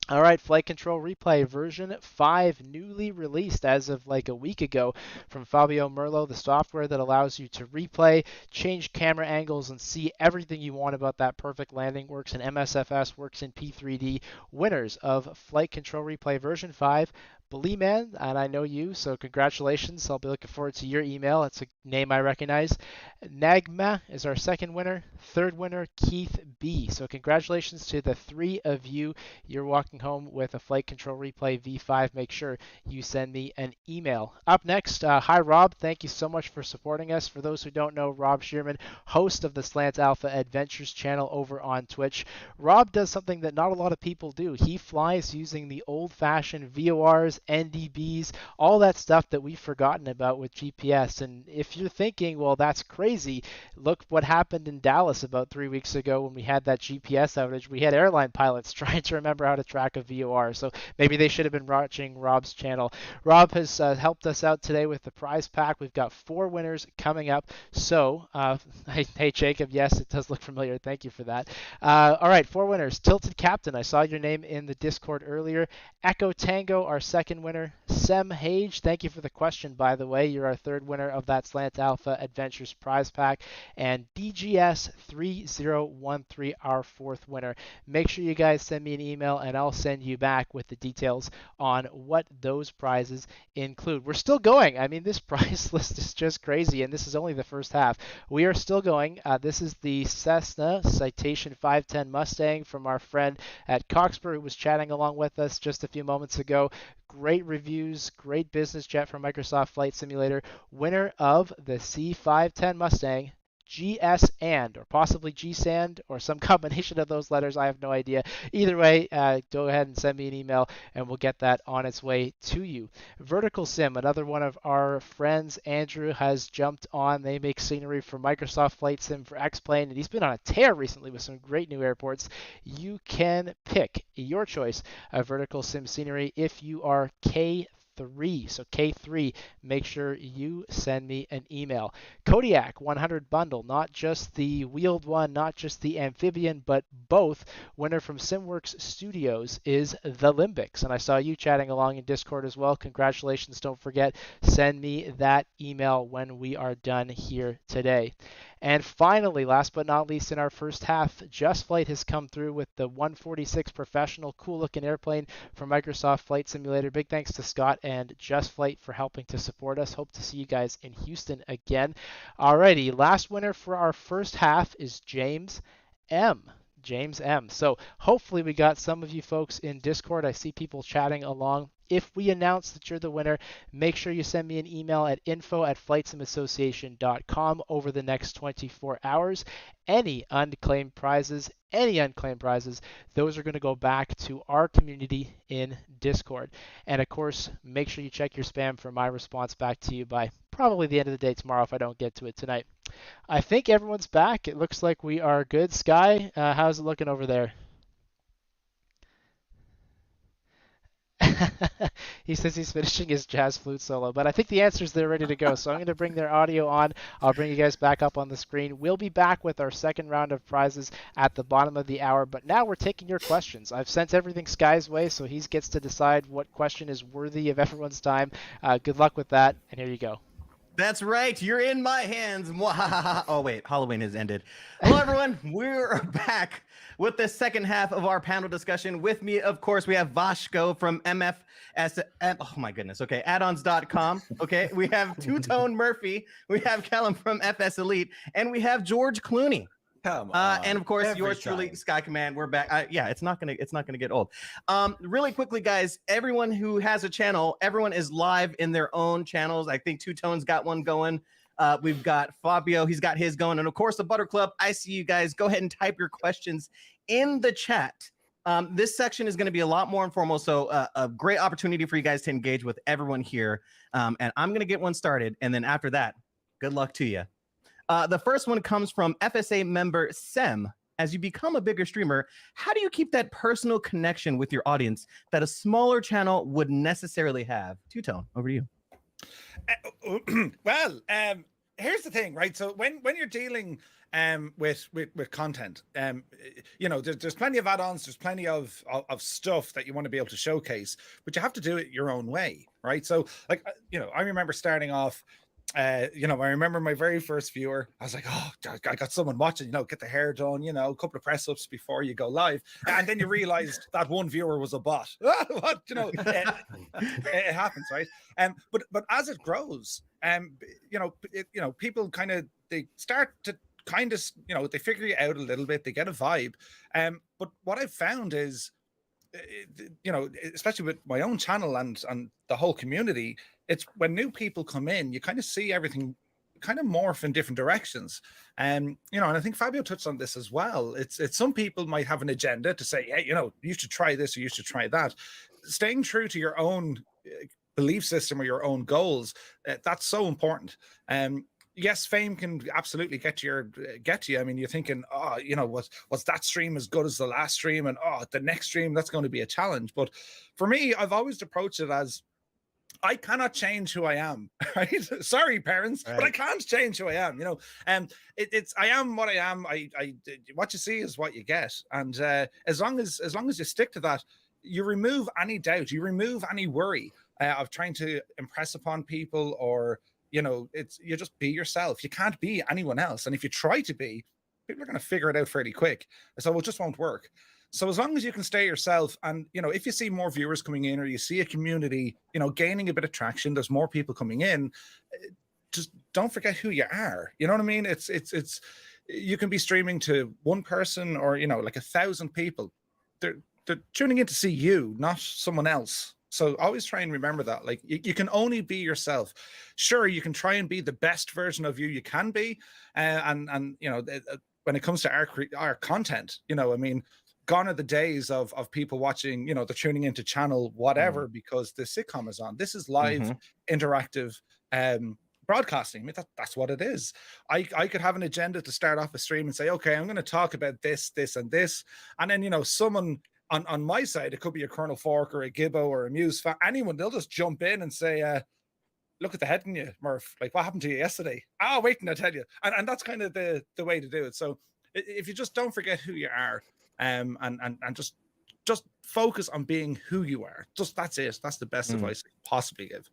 All right, Flight Control Replay version 5, newly released as of like a week ago from Fabio Merlo, the software that allows you to replay, change camera angles, and see everything you want about that perfect landing. Works in MSFS, works in P3D. Winners of Flight Control Replay version 5, Bleeman, and I know you, so congratulations. I'll be looking forward to your email. It's a name I recognize. Nagma is our second winner. Third winner, Keith B. So congratulations to the 3 of you. You're walking home with a Flight Control Replay V5. Make sure you send me an email. Up next, hi Rob. Thank you so much for supporting us. For those who don't know, Rob Shearman, host of the Slant Alpha Adventures channel over on Twitch. Rob does something that not a lot of people do. He flies using the old-fashioned VORs, NDBs, all that stuff that we've forgotten about with GPS. And if you're thinking, well, that's crazy, look what happened in Dallas about 3 weeks ago when we had that GPS outage. We had airline pilots trying to remember how to track a VOR. So maybe they should have been watching Rob's channel. Rob has helped us out today with the prize pack. We've got 4 winners coming up. So, hey, Jacob, yes, it does look familiar. Thank you for that. All right, 4 winners. Tilted Captain, I saw your name in the Discord earlier. Echo Tango, our second winner. Sem Hage, thank you for the question, by the way. You're our 3rd winner of that Slant Alpha Adventures prize pack. And DGS3013, our 4th winner. Make sure you guys send me an email, and I'll send you back with the details on what those prizes include. We're still going. I mean, this prize list is just crazy, and this is only the first half. We are still going. This is the Cessna Citation 510 Mustang from our friend at Coxper, who was chatting along with us just a few moments ago. Great reviews, great business jet from Microsoft Flight Simulator. Winner of the C510 Mustang, GS and, or possibly GSAND, or some combination of those letters. I have no idea. Either way, go ahead and send me an email, and we'll get that on its way to you. Vertical Sim, another one of our friends, Andrew, has jumped on. They make scenery for Microsoft Flight Sim for X-Plane, and he's been on a tear recently with some great new airports. You can pick your choice of Vertical Sim scenery if you are K3. So K3, make sure you send me an email. Kodiak 100 bundle, not just the wheeled one, not just the amphibian, but both. Winner from SimWorks Studios is the Limbics. And I saw you chatting along in Discord as well. Congratulations. Don't forget, send me that email when we are done here today. And finally, last but not least in our first half, Just Flight has come through with the 146 Professional, cool-looking airplane from Microsoft Flight Simulator. Big thanks to Scott and Just Flight for helping to support us. Hope to see you guys in Houston again. Alrighty, last winner for our first half is James M. James M. So hopefully we got some of you folks in Discord. I see people chatting along. If we announce that you're the winner, make sure you send me an email at info@flightsamassociation.com over the next 24 hours. Any unclaimed prizes, those are going to go back to our community in Discord. And of course, make sure you check your spam for my response back to you by probably the end of the day tomorrow if I don't get to it tonight. I think everyone's back. It looks like we are good. Sky, how's it looking over there? He says he's finishing his jazz flute solo, but I think the answers they're ready to go. So I'm going to bring their audio on. I'll bring you guys back up on the screen. We'll be back with our second round of prizes at the bottom of the hour, but now we're taking your questions. I've sent everything Sky's way, so he gets to decide what question is worthy of everyone's time. Good luck with that, and here you go. That's right. You're in my hands. Oh, wait. Halloween has ended. Hello, everyone. We're back with the second half of our panel discussion. With me, of course, we have Vashko from MFS. Oh, my goodness. Okay. Addons.com. Okay. We have TwoToneMurphy. We have Callum from FSElite. And we have George Clooney. Come on. And of course, Every yours truly, time. Sky Command. We're back. Yeah, it's not gonna get old. Really quickly, guys. Everyone who has a channel, everyone is live in their own channels. I think Two Tone's got one going. We've got Fabio, he's got his going, and of course the Butter Club. I see you guys. Go ahead and type your questions in the chat. This section is going to be a lot more informal, so a great opportunity for you guys to engage with everyone here. And I'm going to get one started, and then after that, good luck to you. The first one comes from FSA member Sem. As you become a bigger streamer, how do you keep that personal connection with your audience that a smaller channel would necessarily have? Two Tone, over to you. Well, here's the thing, right? So when you're dealing with content, you know, there's plenty of add-ons, there's plenty of stuff that you want to be able to showcase, but you have to do it your own way, right? So, like, you know, I remember starting off. You know, I remember my very first viewer. I was like, oh, I got someone watching, you know, get the hair done, you know, a couple of press ups before you go live. And then you realized that one viewer was a bot. What, you know, it happens, right? But as it grows, you know, people kind of, they start to kind of, you know, they figure you out a little bit, they get a vibe. But what I've found is, you know, especially with my own channel and the whole community, it's when new people come in, you kind of see everything kind of morph in different directions. You know, and I think Fabio touched on this as well. It's some people might have an agenda to say, hey, you know, you should try this or you should try that. Staying true to your own belief system or your own goals, that's so important. Yes, fame can absolutely get you. I mean, you're thinking, oh, you know, was that stream as good as the last stream? And oh, the next stream, that's going to be a challenge. But for me, I've always approached it as, I cannot change who I am, right? Sorry, parents, right, but I can't change who I am, you know. And it's I am what I am. I what you see is what you get. And as long as you stick to that, you remove any doubt, you remove any worry of trying to impress upon people, or, you know, you just be yourself. You can't be anyone else. And if you try to be, people are going to figure it out fairly quick. So it just won't work. So as long as you can stay yourself, and, you know, if you see more viewers coming in, or you see a community, you know, gaining a bit of traction, there's more people coming in, just don't forget who you are. You know what I mean? It's you can be streaming to one person, or, you know, like 1,000 people. They're tuning in to see you, not someone else. So always try and remember that. Like, you can only be yourself. Sure, you can try and be the best version of you can be, and you know, when it comes to our content, you know, I mean, gone are the days of people watching, you know, they're tuning into channel whatever because the sitcom is on. This is live, interactive broadcasting. I mean, that's what it is. I could have an agenda to start off a stream and say, okay, I'm going to talk about this, this, and this. And then, you know, someone on my side, it could be a Colonel Fork or a Gibbo or a Muse fan, anyone, they'll just jump in and say, look at the head in you, Murph. Like, what happened to you yesterday? Oh, wait, and I'll tell you. And that's kind of the way to do it. So if you just don't forget who you are, and just focus on being who you are. Just that's it. That's the best advice I could possibly give.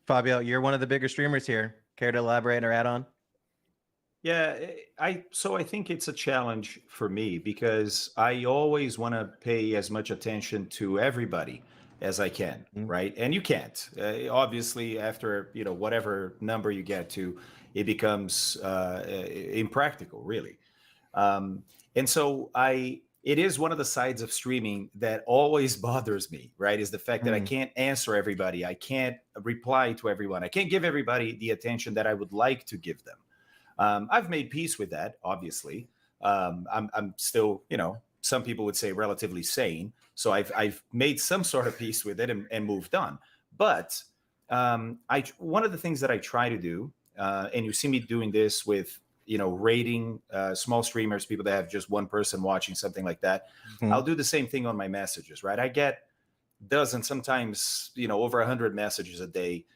Fabio, you're one of the bigger streamers here. Care to elaborate or add on? Yeah, I think it's a challenge for me, because I always want to pay as much attention to everybody as I can, right? And you can't. Obviously, after, you know, whatever number you get to, it becomes impractical, really. And so it is one of the sides of streaming that always bothers me, right? Is the fact that I can't answer everybody. I can't reply to everyone. I can't give everybody the attention that I would like to give them. I've made peace with that, obviously. I'm still, you know, some people would say relatively sane. So I've made some sort of peace with it and moved on. But one of the things that I try to do, and you see me doing this with, you know, rating small streamers, people that have just one person watching, something like that. I'll do the same thing on my messages, right? I get dozens, sometimes, you know, over 100 messages a day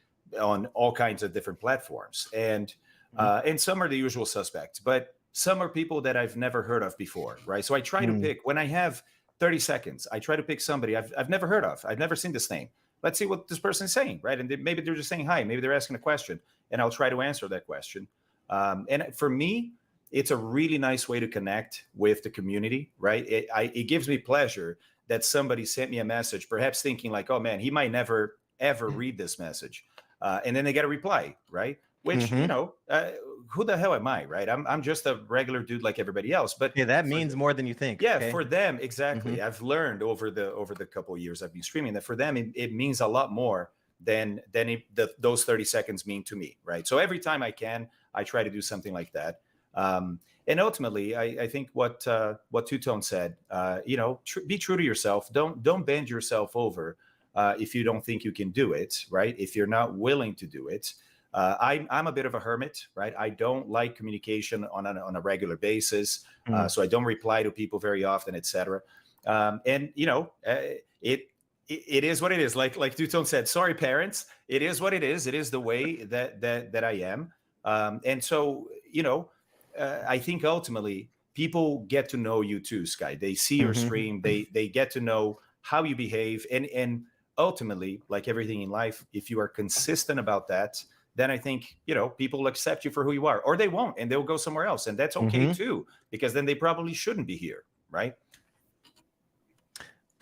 on all kinds of different platforms. And some are the usual suspects, but some are people that I've never heard of before, right? So I try to pick, when I have 30 seconds, I try to pick somebody I've never heard of. I've never seen this name. Let's see what this person is saying, right? And maybe they're just saying hi, maybe they're asking a question, and I'll try to answer that question. And for me, it's a really nice way to connect with the community, right? It gives me pleasure that somebody sent me a message, perhaps thinking like, oh man, he might never, ever read this message. And then they get a reply, right? Which, you know, who the hell am I, right? I'm just a regular dude like everybody else. But Yeah, that means more than you think. yeah, okay? for them, exactly. I've learned over the couple of years I've been streaming that for them it means a lot more than those 30 seconds mean to me, right? So every time I can, I try to do something like that. And ultimately, I think what Two Tone said, be true to yourself. Don't bend yourself over if you don't think you can do it, right? If you're not willing to do it. I'm a bit of a hermit, right? I don't like communication on a regular basis, so I don't reply to people very often, etc. And it is what it is. Like Two Tone said, sorry parents, it is what it is. It is the way that I am, and so I think ultimately people get to know you too, Sky. They see your stream, they get to know how you behave, and ultimately, like everything in life, if you are consistent about that, then I think people will accept you for who you are, or they won't, and they'll go somewhere else, and that's okay too, because then they probably shouldn't be here, right?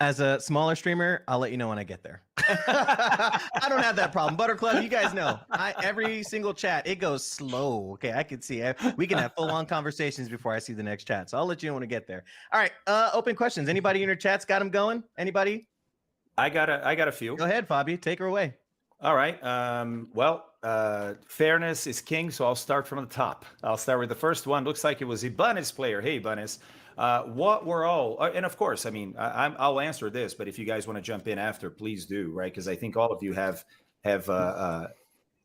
As a smaller streamer, I'll let you know when I get there. I don't have that problem. Butter Club, you guys know. Every single chat, it goes slow. Okay, I can see. We can have full-on conversations before I see the next chat. So I'll let you know when I get there. All right, open questions. Anybody in your chats got them going? Anybody? I got a few. Go ahead, Fabio. Take her away. All right. Fairness is king, so I'll start from the top. I'll start with the first one. Looks like it was Ibanez player. Hey, Ibanez. What were all, and of course, I mean, I'll answer this, but if you guys want to jump in after, please do, right? Because I think all of you have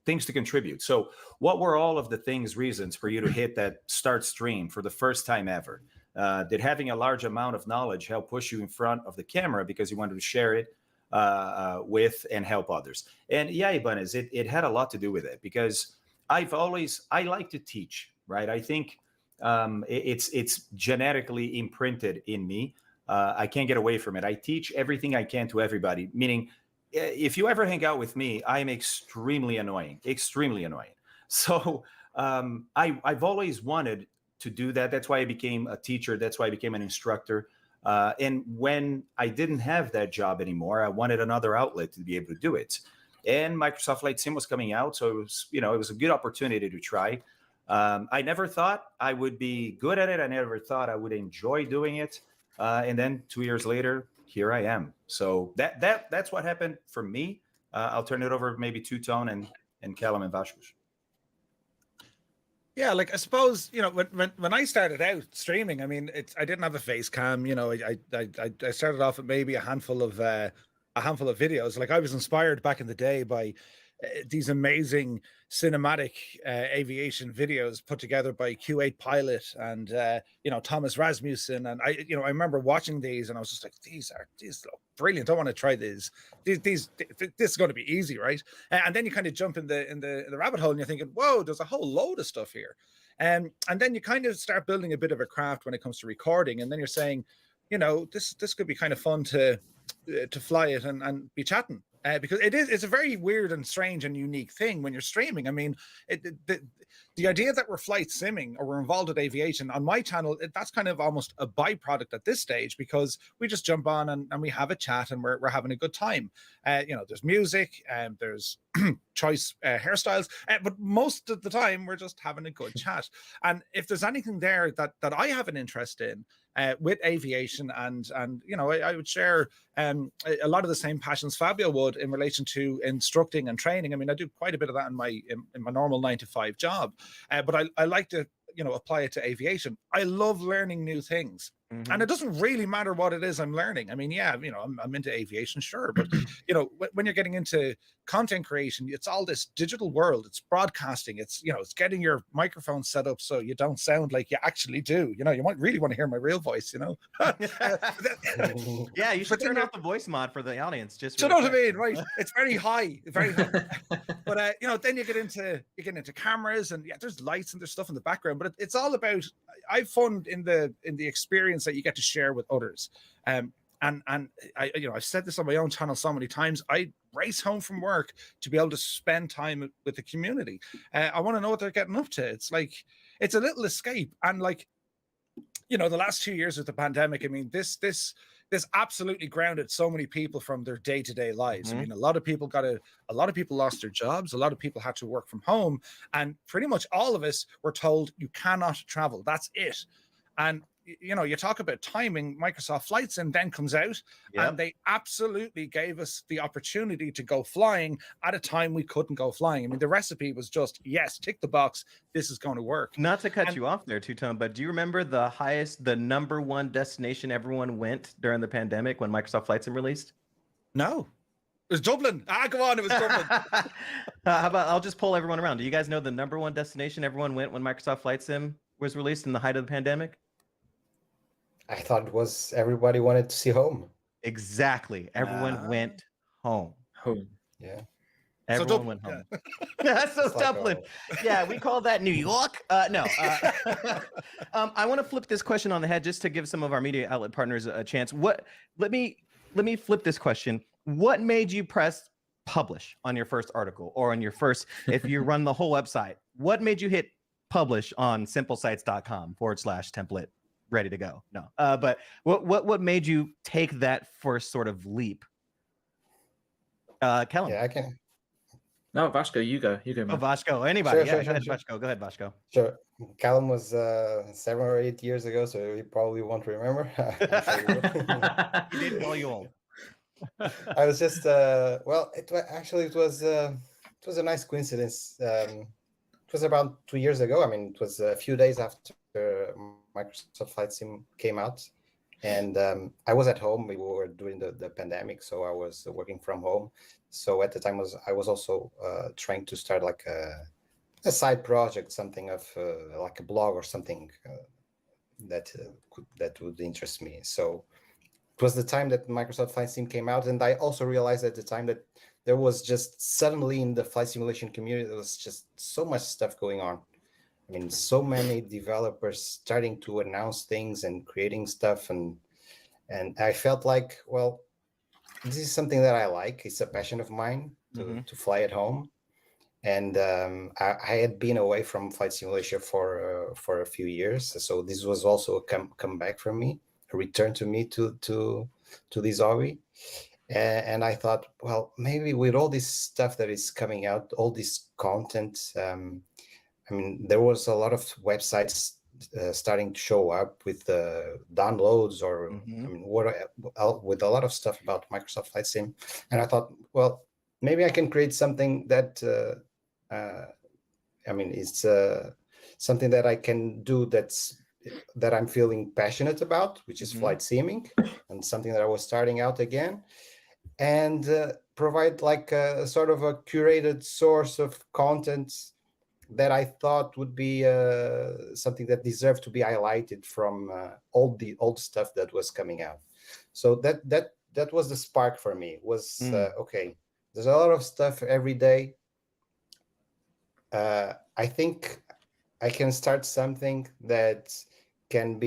things to contribute. So what were all of the reasons for you to hit that start stream for the first time ever? Did having a large amount of knowledge help push you in front of the camera because you wanted to share it with and help others? And yeah, Ibanez, it had a lot to do with it, because I like to teach, right? I think it's genetically imprinted in me. I can't get away from it. I teach everything I can to everybody, meaning if you ever hang out with me, I'm extremely annoying. So I've always wanted to do that. That's why I became a teacher. That's why I became an instructor. And when I didn't have that job anymore, I wanted another outlet to be able to do it. And Microsoft Flight Sim was coming out, so it was a good opportunity to try. I never thought I would be good at it. I never thought I would enjoy doing it. And then 2 years later, here I am. So that's what happened for me. I'll turn it over maybe to Tone and Callum and Vasquez. Yeah, like I suppose when I started out streaming, I mean, I didn't have a face cam. I started off with maybe a handful of videos. Like I was inspired back in the day by these amazing cinematic aviation videos put together by Q8 Pilot and Thomas Rasmussen, and I remember watching these and I was just like, these look brilliant. I want to try these. This is going to be easy, right? And then you kind of jump in the rabbit hole and you're thinking, whoa, there's a whole load of stuff here. And then you kind of start building a bit of a craft when it comes to recording, and then you're saying, this could be kind of fun to fly it and be chatting. Because it's a very weird and strange and unique thing when you're streaming. I mean, the idea that we're flight simming or we're involved with aviation on my channel, that's kind of almost a byproduct at this stage, because we just jump on and we have a chat and we're having a good time. There's music and there's choice hairstyles, but most of the time we're just having a good chat. And if there's anything there that I have an interest in with aviation, and I would share a lot of the same passions Fabio would in relation to instructing and training. I mean, I do quite a bit of that in my normal 9-to-5 job, but I like to apply it to aviation. I love learning new things. And it doesn't really matter what it is I'm learning. I mean, yeah, I'm into aviation, sure, but when you're getting into content creation, it's all this digital world. It's broadcasting. It's it's getting your microphone set up so you don't sound like you actually do. You might really want to hear my real voice. Yeah, you should turn off the voice mod for the audience. Just you know what I mean, right? It's very high, very high. But then you get into cameras, and yeah, there's lights and there's stuff in the background. But it's all about. I've found in the experience that you get to share with others. And I've said this on my own channel so many times. I race home from work to be able to spend time with the community. I want to know what they're getting up to. It's like it's a little escape. And like the last 2 years of the pandemic, I mean, this this absolutely grounded so many people from their day-to-day lives. I Mhm. mean, a lot of people lost their jobs, a lot of people had to work from home, and pretty much all of us were told you cannot travel. That's it. And you know, you talk about timing. Microsoft Flight Sim then comes out, and they absolutely gave us the opportunity to go flying at a time we couldn't go flying. I mean, the recipe was just, yes, tick the box, this is going to work. Not to cut you off there, Two-Tone, but do you remember the number one destination everyone went during the pandemic when Microsoft Flight Sim released? No. It was Dublin. Go on, it was Dublin. How about I'll just poll everyone around. Do you guys know the number one destination everyone went when Microsoft Flight Sim was released in the height of the pandemic? I thought it was everybody wanted to see home. Exactly. Everyone went home. Home. Yeah. Everyone went home. That's so It's like, Dublin. Yeah, we call that New York. No. I want to flip this question on the head just to give some of our media outlet partners a chance. Let me flip this question. What made you press publish on your first article, or on your first, if you run the whole website, what made you hit publish on simplesites.com/template ready to go? No. But what made you take that first sort of leap? Kellen. Yeah, I can. No, Vasco, you go. You go, Oh, man. Vasco. Anybody? Sure, Yeah, sure, go sure, ahead, sure. Vasco. Go ahead, Vasco. Sure. Callum was 7 or 8 years ago, so you probably won't remember. I'm sure you will. He did call you old. I was just well, it was a nice coincidence. It was about 2 years ago. I mean, it was a few days after Microsoft Flight Sim came out, and I was at home. We were doing the pandemic, so I was working from home. So at the time I was also trying to start like a side project, something of like a blog or something that would interest me. So it was the time that Microsoft Flight Sim came out, and I also realized at the time that there was just suddenly in the flight simulation community, there was just so much stuff going on. I mean, so many developers starting to announce things and creating stuff, and I felt like, well, this is something that I like. It's a passion of mine to fly at home, and I had been away from flight simulation for a few years, so this was also a comeback for me, a return to me to this hobby. And I thought, well, maybe with all this stuff that is coming out, all this content, I mean, there was a lot of websites starting to show up with downloads, or I mean, with a lot of stuff about Microsoft Flight Sim, and I thought, well, maybe I can create something that I mean, it's something that I can do that I'm feeling passionate about, which is flight simming, and something that I was starting out again, and provide like a sort of a curated source of content that I thought would be something that deserved to be highlighted from all the old stuff that was coming out. So that was the spark for me. Was okay, there's a lot of stuff every day. I think I can start something that can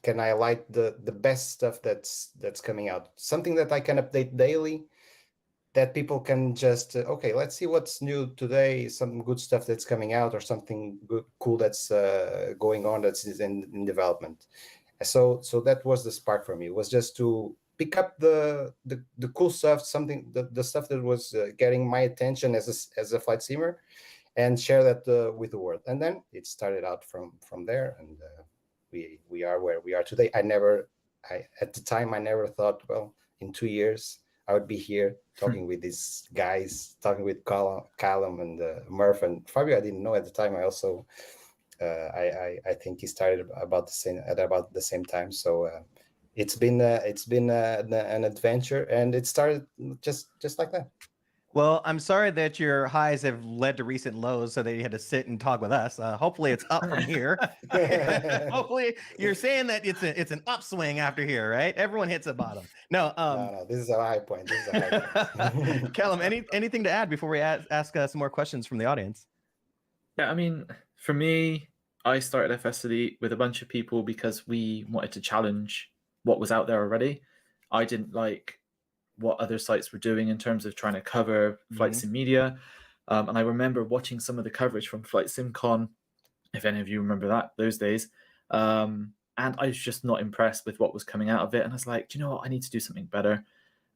highlight the best stuff that's coming out. Something that I can update daily, that people can just okay, let's see what's new today, some good stuff that's coming out, or something good, cool that's going on, that's in development. So that was the spark for me. It was just to pick up the cool stuff, something the stuff that was getting my attention as a flight simmer, and share that with the world. And then it started out from there, and we are where we are today. At the time I never thought, well, in 2 years I would be here talking with these guys, talking with Callum and Murph and Fabio. I didn't know at the time. I also I think he started about the same time. So it's been an adventure, and it started just like that. Well, I'm sorry that your highs have led to recent lows, so that you had to sit and talk with us. Hopefully, it's up from here. Hopefully, you're saying that it's an upswing after here, right? Everyone hits a bottom. No, no, this is a high point. This is a high point. Callum, anything to add before we ask some more questions from the audience? Yeah, I mean, for me, I started FSElite with a bunch of people because we wanted to challenge what was out there already. I didn't like what other sites were doing in terms of trying to cover flight sim media. And I remember watching some of the coverage from Flight SimCon, if any of you remember those days. and I was just not impressed with what was coming out of it. And I was like, do you know what? I need to do something better.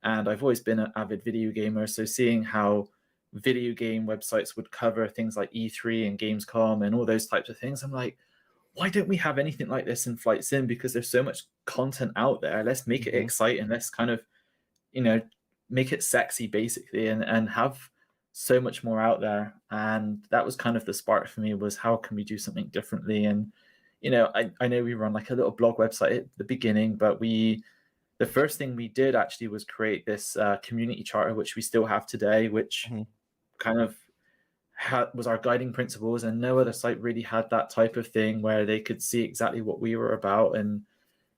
And I've always been an avid video gamer, so seeing how video game websites would cover things like E3 and Gamescom and all those types of things, I'm like, why don't we have anything like this in Flight Sim? Because there's so much content out there. Let's make it exciting. Let's kind of, make it sexy basically, and have so much more out there. And that was kind of the spark for me, was how can we do something differently? And I know we run like a little blog website at the beginning, but the first thing we did actually was create this community charter, which we still have today, which kind of was our guiding principles. And no other site really had that type of thing where they could see exactly what we were about. And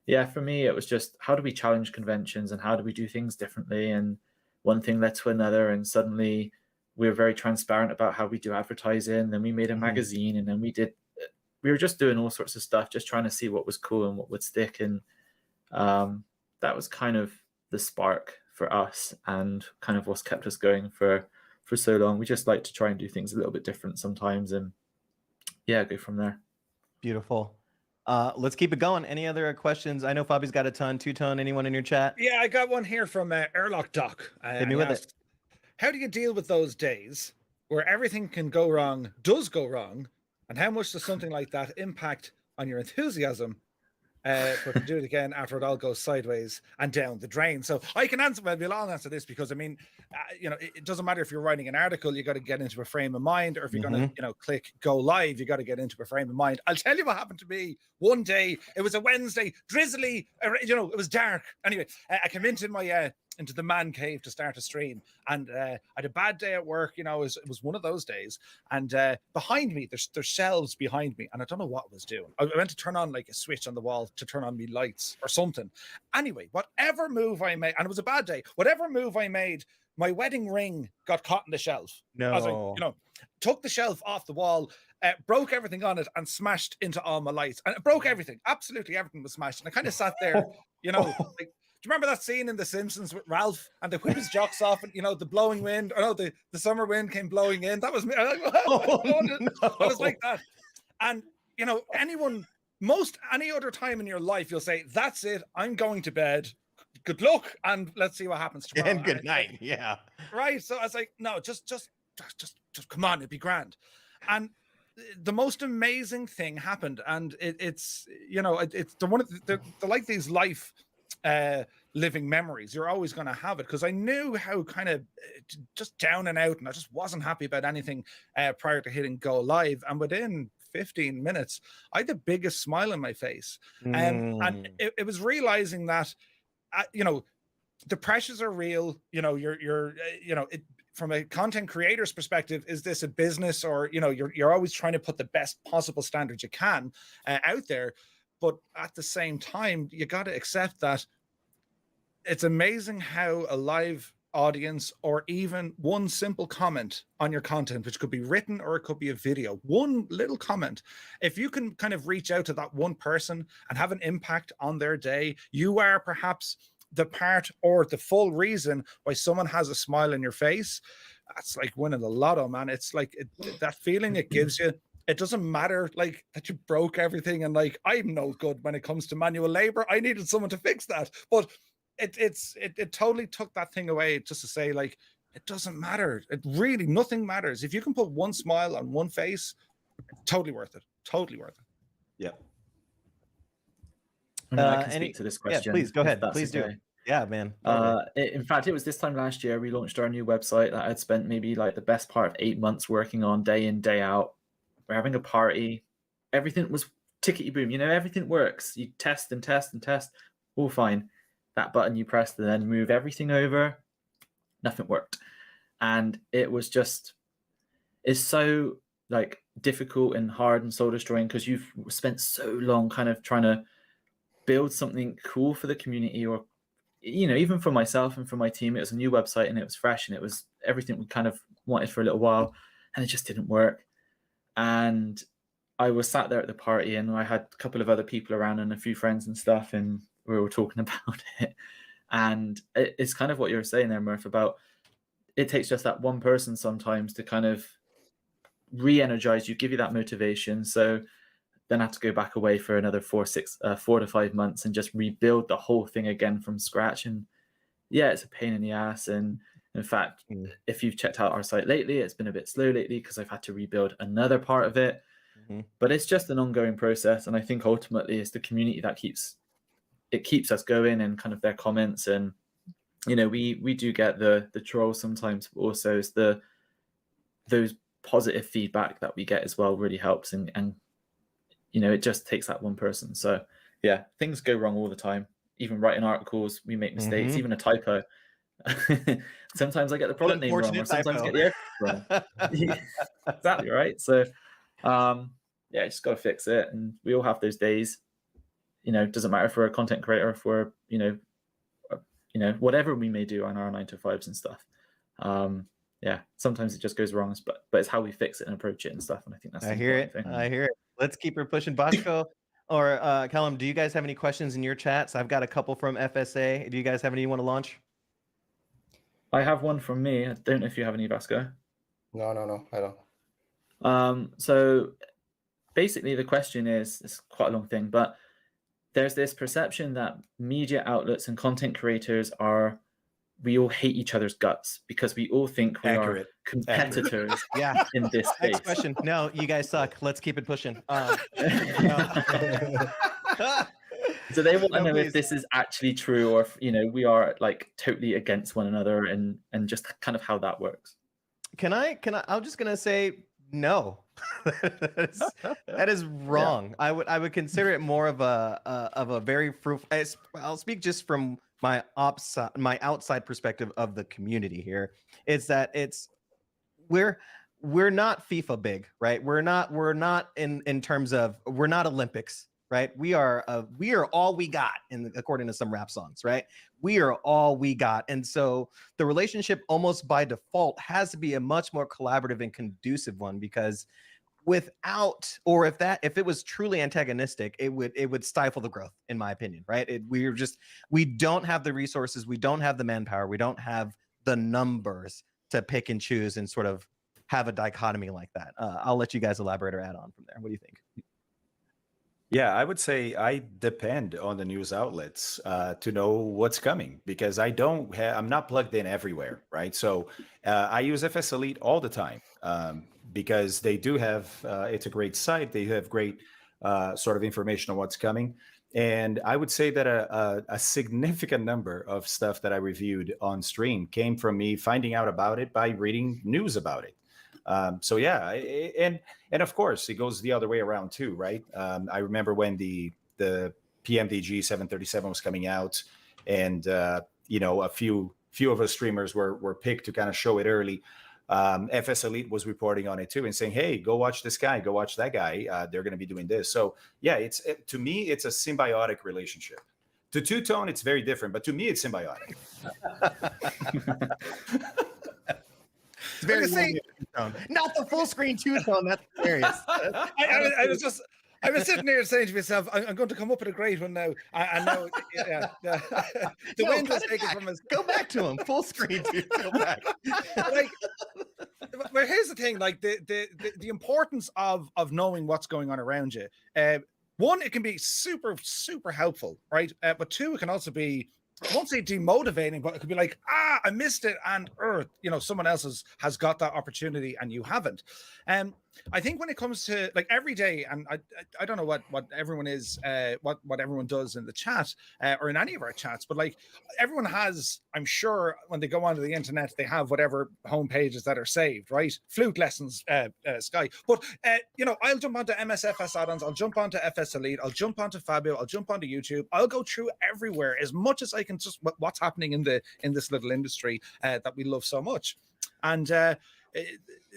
yeah, for me, it was just, how do we challenge conventions and how do we do things differently? And one thing led to another, and suddenly we were very transparent about how we do advertising. Then we made a magazine, and then we were just doing all sorts of stuff, just trying to see what was cool and what would stick. And that was kind of the spark for us, and kind of what's kept us going for so long. We just like to try and do things a little bit different sometimes, and yeah, go from there. Beautiful. Let's keep it going. Any other questions? I know Fabi's got a ton. Two-Tone, anyone in your chat? Yeah, I got one here from Airlock Doc. Hit me with it. How do you deal with those days where everything does go wrong, and how much does something like that impact on your enthusiasm for to do it again after it all goes sideways and down the drain? So I can answer, maybe I'll answer this, because I mean, it doesn't matter if you're writing an article, you got to get into a frame of mind, or if you're going to, click go live, you got to get into a frame of mind. I'll tell you what happened to me one day. It was a Wednesday, drizzly, it was dark. Anyway, I came into into the man cave to start a stream, and I had a bad day at work. It was one of those days, and behind me there's shelves behind me, and I don't know what I was doing. I went to turn on like a switch on the wall to turn on me lights or something. Anyway, whatever move I made, and it was a bad day, whatever move I made, my wedding ring got caught in the shelf. No. I was like, took the shelf off the wall, broke everything on it, and smashed into all my lights, and it broke everything. Absolutely everything was smashed, and I kind of sat there, like, do you remember that scene in The Simpsons with Ralph, and they whip his jocks off, and the blowing wind, or no, the summer wind came blowing in? That was me. I was like that. And any other time in your life, you'll say, that's it, I'm going to bed, good luck, and let's see what happens tomorrow. And good night. Yeah. Right. So I was like, no, just come on, it'd be grand. And the most amazing thing happened, and it's one of the like these life living memories. You're always going to have it, because I knew how kind of just down and out, and I just wasn't happy about anything prior to hitting go live. And within 15 minutes, I had the biggest smile on my face. And it was realizing that the pressures are real. From a content creator's perspective, is this a business, or you're always trying to put the best possible standards you can out there, but at the same time, you got to accept that it's amazing how a live audience, or even one simple comment on your content, which could be written or it could be a video, one little comment, if you can kind of reach out to that one person and have an impact on their day, you are perhaps the part or the full reason why someone has a smile on your face. That's like winning the lotto, man. It's like that feeling it gives you. It doesn't matter like that you broke everything, and like, I'm no good when it comes to manual labor. I needed someone to fix that, but it totally took that thing away, just to say, like, it doesn't matter. It really, nothing matters. If you can put one smile on one face, totally worth it. Totally worth it. Yeah. I can speak to this question. Yeah, please go ahead. Please do. Yeah, man. In fact, it was this time last year we launched our new website that I'd spent maybe like the best part of 8 months working on, day in, day out. We're having a party. Everything was tickety boom. Everything works. You test and test and test. All fine. That button you press to then move everything over, nothing worked. And it was just, it's so like difficult and hard and soul destroying, because you've spent so long kind of trying to build something cool for the community, or even for myself and for my team. It was a new website and it was fresh, and it was everything we kind of wanted for a little while, and it just didn't work. And I was sat there at the party, and I had a couple of other people around and a few friends and stuff, and we were talking about it. And it's kind of what you were saying there, Murph, about it takes just that one person sometimes to kind of re-energize you, give you that motivation. So then I had to go back away for another 4 to 5 months and just rebuild the whole thing again from scratch. And yeah, it's a pain in the ass. And in fact, if you've checked out our site lately, it's been a bit slow lately because I've had to rebuild another part of it. But it's just an ongoing process. And I think ultimately it's the community that keeps us going, and kind of their comments. And, you know, we do get the trolls sometimes, but also it's those positive feedback that we get as well really helps. And you know, it just takes that one person. So yeah, things go wrong all the time. Even writing articles, we make mistakes, even a typo. Sometimes I get the product name wrong, or sometimes I get the air wrong. Exactly, right? So yeah, just got to fix it. And we all have those days. You know, it doesn't matter if we're a content creator, if we're, you know, whatever we may do on our 9-to-5s and stuff. Yeah, sometimes it just goes wrong, but it's how we fix it and approach it and stuff. And I think that's the important thing. I hear it. Let's keep her pushing. Bosco or Callum, do you guys have any questions in your chats? I've got a couple from FSA. Do you guys have any you want to launch? I have one from me. I don't know if you have any, Vasco. No, I don't. So basically the question is, it's quite a long thing, but there's this perception that media outlets and content creators we all hate each other's guts because we all think we are competitors in this space. Next question. No, you guys suck. Let's keep it pushing. So they want to know if this is actually true, or if, you know, we are like totally against one another, and just kind of how that works. I'm just gonna say no. that is wrong. Yeah. I would consider it more of a very fruitful. I'll speak just from my outside perspective of the community here. It's that we're not FIFA big, right? We're not in terms of, we're not Olympics, right? We are all we got, according to some rap songs, right? We are all we got. And so the relationship almost by default has to be a much more collaborative and conducive one, because without, or if it was truly antagonistic, it would stifle the growth, in my opinion, right? We don't have the resources, we don't have the manpower, we don't have the numbers to pick and choose and sort of have a dichotomy like that. I'll let you guys elaborate or add on from there. What do you think? Yeah, I would say I depend on the news outlets to know what's coming, because I'm not plugged in everywhere, right? So I use FSElite all the time because they do have, it's a great site. They have great sort of information on what's coming. And I would say that a significant number of stuff that I reviewed on stream came from me finding out about it by reading news about it. So yeah, and of course it goes the other way around too, right? I remember when the PMDG 737 was coming out, and you know, a few of us streamers were picked to kind of show it early. FSElite was reporting on it too and saying, "Hey, go watch this guy, go watch that guy. They're going to be doing this." So yeah, to me it's a symbiotic relationship. To Two-Tone, it's very different, but to me it's symbiotic. It's very not the full screen Two-Tone. That's hilarious. I was sitting there saying to myself, I'm going to come up with a great one now. I know. The wind was taken from us. Go back to him. Full screen, dude. Go back. But here's the thing: like the importance of knowing what's going on around you. One, it can be super, super helpful, right? But two, it can also be, I won't say demotivating, but it could be like, I missed it, and you know, someone else has got that opportunity and you haven't. I think when it comes to like every day, and I don't know what everyone is, what everyone does in the chat or in any of our chats, but like everyone has, I'm sure when they go onto the internet, they have whatever home pages that are saved, right? Flute lessons, Sky. But you know, I'll jump onto MSFS Addons, I'll jump onto FSElite, I'll jump onto Fabio, I'll jump onto YouTube, I'll go through everywhere as much as I can, just what's happening in this little industry that we love so much. And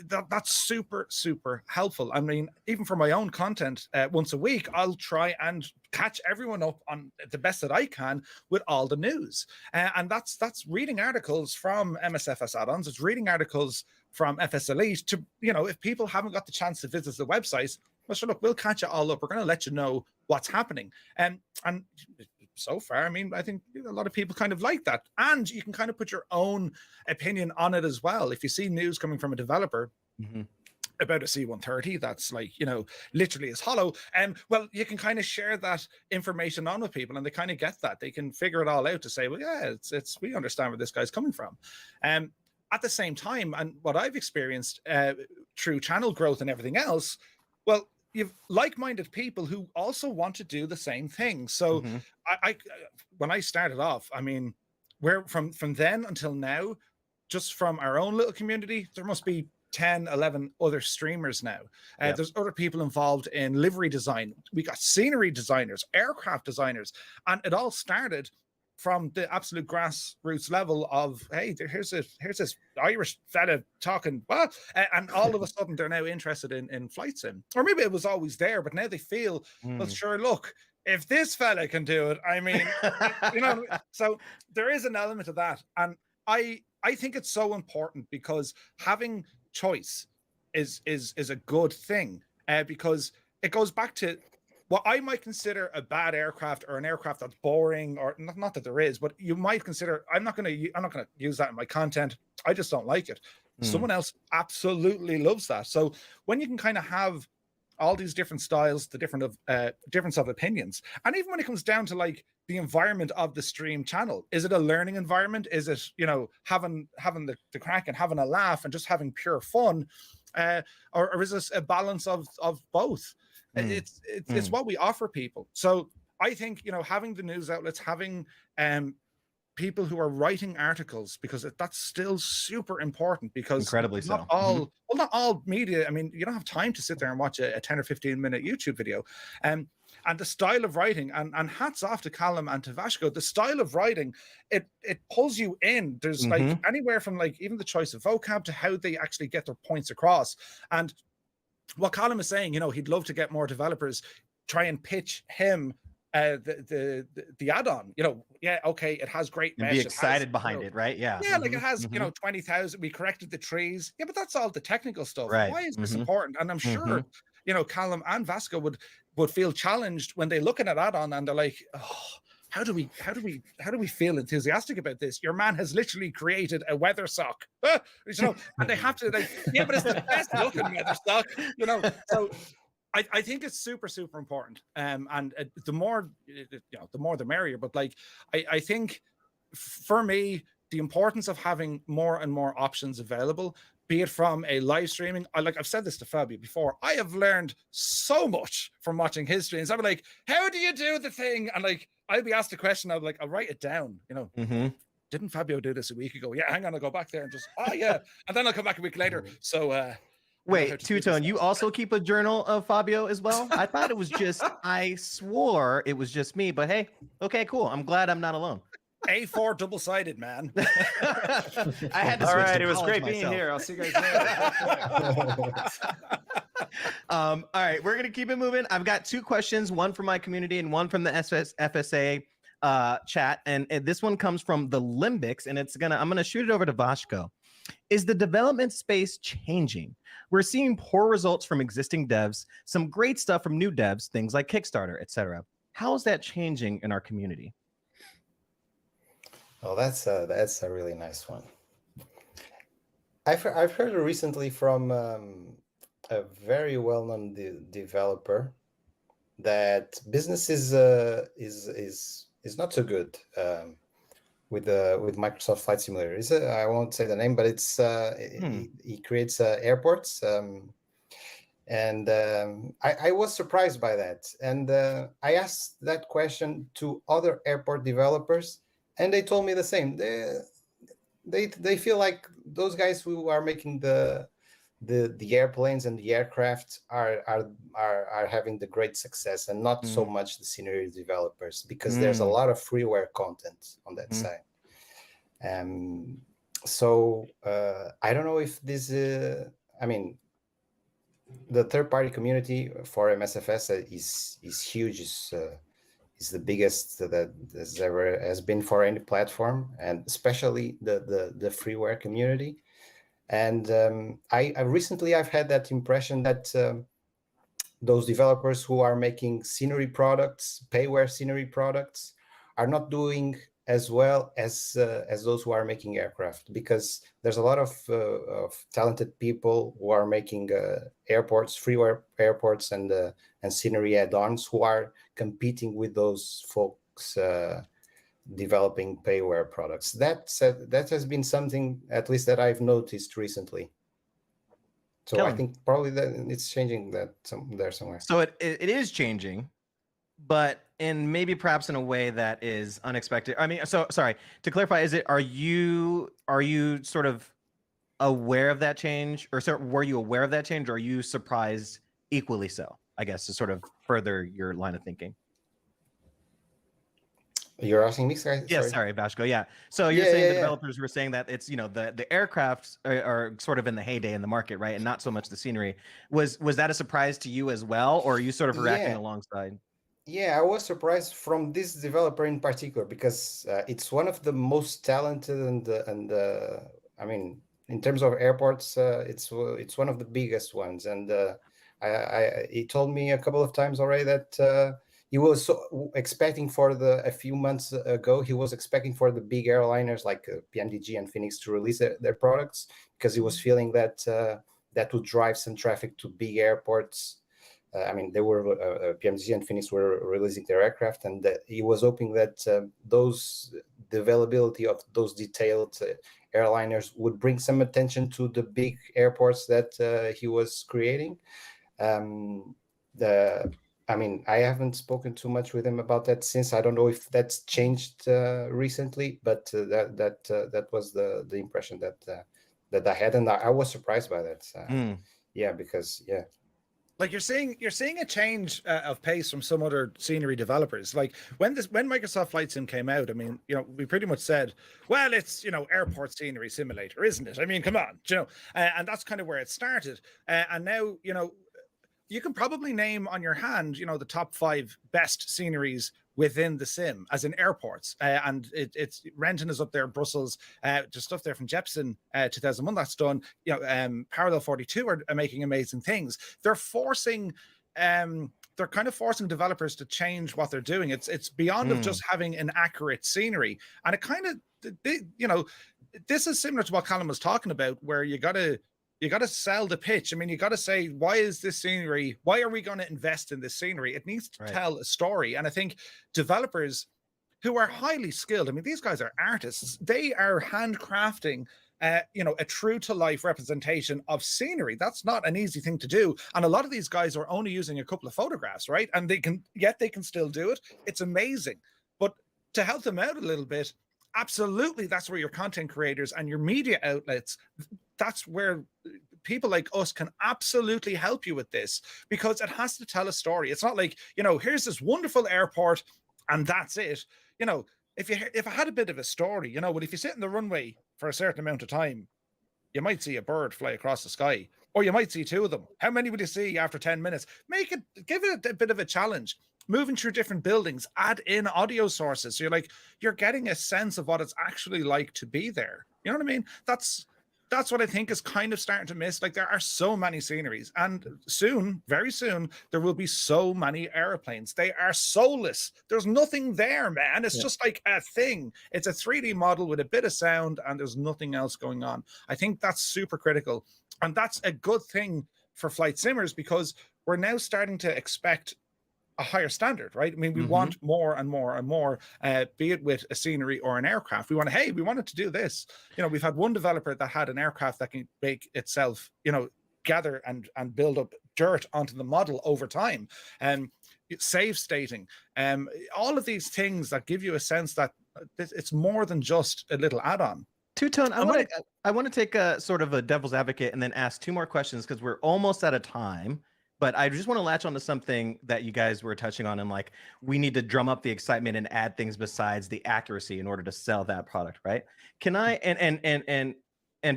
that's super, super helpful. I mean, even for my own content, once a week, I'll try and catch everyone up on the best that I can with all the news. And that's reading articles from MSFS Addons, it's reading articles from FSElite to, you know, if people haven't got the chance to visit the website, well, sure, look, we'll catch it all up. We're going to let you know what's happening. And so far, I mean, I think a lot of people kind of like that. And you can kind of put your own opinion on it as well. If you see news coming from a developer, about a C-130 that's like, you know, literally is hollow, well, you can kind of share that information on with people, and they kind of get that. They can figure it all out to say, well, yeah, it's we understand where this guy's coming from. At the same time, and what I've experienced through channel growth and everything else, well, you've like-minded people who also want to do the same thing. So I when I started off, I mean, where from then until now, just from our own little community, there must be 10, 11 other streamers now. There's other people involved in livery design. We got scenery designers, aircraft designers, and it all started from the absolute grassroots level of, hey, here's this Irish fella talking, what? And all of a sudden they're now interested in flight sim. Or maybe it was always there, but now they feel, well, sure, look, if this fella can do it, I mean, you know, so there is an element of that. And I think it's so important, because having choice is a good thing, because it goes back to what I might consider a bad aircraft, or an aircraft that's boring, or not that there is, but you might consider, I'm not going to use that in my content. I just don't like it. Someone else absolutely loves that. So when you can kind of have all these different styles, the difference of opinions, and even when it comes down to like the environment of the stream channel, is it a learning environment? Is it, you know, having the crack and having a laugh and just having pure fun, or is this a balance of both? It's what we offer people. So I think, you know, having the news outlets, having people who are writing articles, because that's still super important, because incredibly not so. all well, not all media, I mean, you don't have time to sit there and watch a 10 or 15 minute YouTube video. And the style of writing, and hats off to Callum and to Vasco, the style of writing, it pulls you in. There's like anywhere from like even the choice of vocab to how they actually get their points across. And what Callum is saying, you know, he'd love to get more developers try and pitch him the add-on, you know, yeah, okay, it has great mesh, and be excited has, behind you know, it, right? Yeah, like it has, you know, 20,000. We corrected the trees, yeah, but that's all the technical stuff. Right. Why is this important? And I'm sure, you know, Callum and Vasco would feel challenged when they're looking at add-on and they're like, oh, how do we feel enthusiastic about this? Your man has literally created a weather sock, you know, and they have to, like, yeah, but it's the best looking weather sock, you know. So I think it's super, super important. And the more, you know, the more the merrier. But like, I think for me, the importance of having more and more options available, be it from a live streaming, I've said this to Fabio before, I have learned so much from watching his streams. I'm like, how do you do the thing? And like, I'll be asked a question, I'll be like, I'll write it down, you know. Didn't Fabio do this a week ago? Yeah, hang on, I'll go back there and just, oh yeah. And then I'll come back a week later. So wait, Two-Tone, you also keep a journal of Fabio as well? I thought it was just, I swore it was just me, but hey, okay, cool. I'm glad I'm not alone. A4 double-sided, man. I had to all switch right, to it was college great being myself. here. I'll see you guys later. All right, we're gonna keep it moving. I've got two questions, one from my community and one from the FSA chat, and this one comes from the Limbics, and I'm gonna shoot it over to Vasco. Is the development space changing? We're seeing poor results from existing devs, some great stuff from new devs, things like Kickstarter, etc. How is that changing in our community? Well, that's a really nice one. I've heard recently from a very well-known developer that business is not so good with Microsoft Flight Simulator. I won't say the name, but it's he creates airports, and I was surprised by that. And I asked that question to other airport developers, and they told me the same. They feel like those guys who are making the airplanes and the aircraft are having the great success, and not so much the scenery developers, because there's a lot of freeware content on that side. So I don't know if this I mean, the third-party community for MSFS is huge. Is the biggest that has been for any platform, and especially the freeware community. And I recently I've had that impression that those developers who are making scenery products, payware scenery products, are not doing as well as those who are making aircraft, because there's a lot of talented people who are making airports, freeware airports, and scenery add-ons, who are competing with those folks developing payware products. That has been something, at least, that I've noticed recently. So Kellen. I think probably that it's changing there somewhere. So it is changing, but in maybe perhaps in a way that is unexpected. I mean, so sorry, to clarify, are you sort of aware of that change, or were you aware of that change, or are you surprised equally so, I guess, to sort of further your line of thinking? You're asking me, sorry? Yes, sorry, Vasco. Yeah. So you're saying the developers were saying that it's, the aircrafts are sort of in the heyday in the market, right? And not so much the scenery. Was that a surprise to you as well, or are you sort of reacting alongside? Yeah, I was surprised from this developer in particular, because it's one of the most talented and I mean, in terms of airports, it's one of the biggest ones. And he told me a couple of times already that he was expecting a few months ago, he was expecting for the big airliners like PMDG and Phoenix to release their products, because he was feeling that that would drive some traffic to big airports. I mean, they were PMDG and Phoenix were releasing their aircraft, and he was hoping that the availability of those detailed airliners would bring some attention to the big airports that he was creating. I mean, I haven't spoken too much with him about that since. I don't know if that's changed recently, but that was the impression that I had, and I was surprised by that. Yeah, because like you're seeing a change of pace from some other scenery developers. Like when Microsoft Flight Sim came out, I mean, we pretty much said, well, it's airport scenery simulator, isn't it? I mean, come on, and that's kind of where it started. And now you can probably name on your hand the top 5 best sceneries within the sim, as in airports, and it's Renton is up there, Brussels, just stuff there from Jepson 2001 that's done. Parallel 42 are making amazing things. They're forcing they're kind of forcing developers to change what they're doing. It's beyond of just having an accurate scenery, and it kind of this is similar to what Callum was talking about, where you got to sell the pitch. I mean, you got to say, why is this scenery? Why are we going to invest in this scenery? It needs to tell a story. And I think developers who are highly skilled, I mean, these guys are artists. They are handcrafting, a true to life representation of scenery. That's not an easy thing to do. And a lot of these guys are only using a couple of photographs, right? And they can still do it. It's amazing. But to help them out a little bit, absolutely, that's where your content creators and your media outlets, that's where people like us can absolutely help you with this, because it has to tell a story. It's not like, here's this wonderful airport and that's it. If it had a bit of a story, but if you sit in the runway for a certain amount of time, you might see a bird fly across the sky, or you might see 2 of them. How many would you see after 10 minutes? Give it a bit of a challenge. Moving through different buildings, add in audio sources. So you're getting a sense of what it's actually like to be there. You know what I mean? That's what I think is kind of starting to miss. Like, there are so many sceneries, and soon, very soon, there will be so many airplanes. They are soulless. There's nothing there, man. It's just like a thing. It's a 3D model with a bit of sound, and there's nothing else going on. I think that's super critical, and that's a good thing for flight simmers, because we're now starting to expect a higher standard, right? I mean, we want more and more and more, be it with a scenery or an aircraft. We wanted to do this. We've had one developer that had an aircraft that can make itself, gather and build up dirt onto the model over time, and save stating, all of these things that give you a sense that it's more than just a little add-on. Two-Tone, I want to take a sort of a devil's advocate and then ask 2 more questions, because we're almost out of time. But I just want to latch onto something that you guys were touching on, and like, we need to drum up the excitement and add things besides the accuracy in order to sell that product, right? Can I and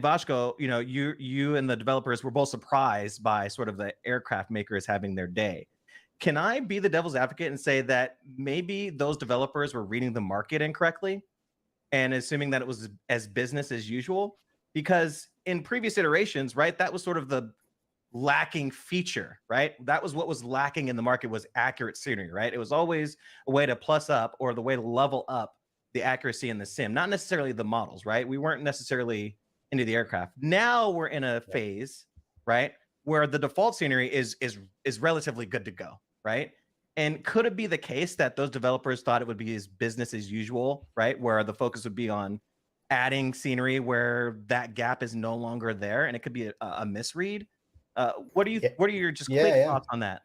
Vasco, you and the developers were both surprised by sort of the aircraft makers having their day. Can I be the devil's advocate and say that maybe those developers were reading the market incorrectly and assuming that it was as business as usual? Because in previous iterations, right, that was sort of the lacking feature, right? That was what was lacking in the market, was accurate scenery, right? It was always a way to plus up, or the way to level up the accuracy in the sim, not necessarily the models, right? We weren't necessarily into the aircraft. Now we're in a phase, right, where the default scenery is relatively good to go, right? And could it be the case that those developers thought it would be as business as usual, right, where the focus would be on adding scenery where that gap is no longer there, and it could be a misread? What are your just quick thoughts on that?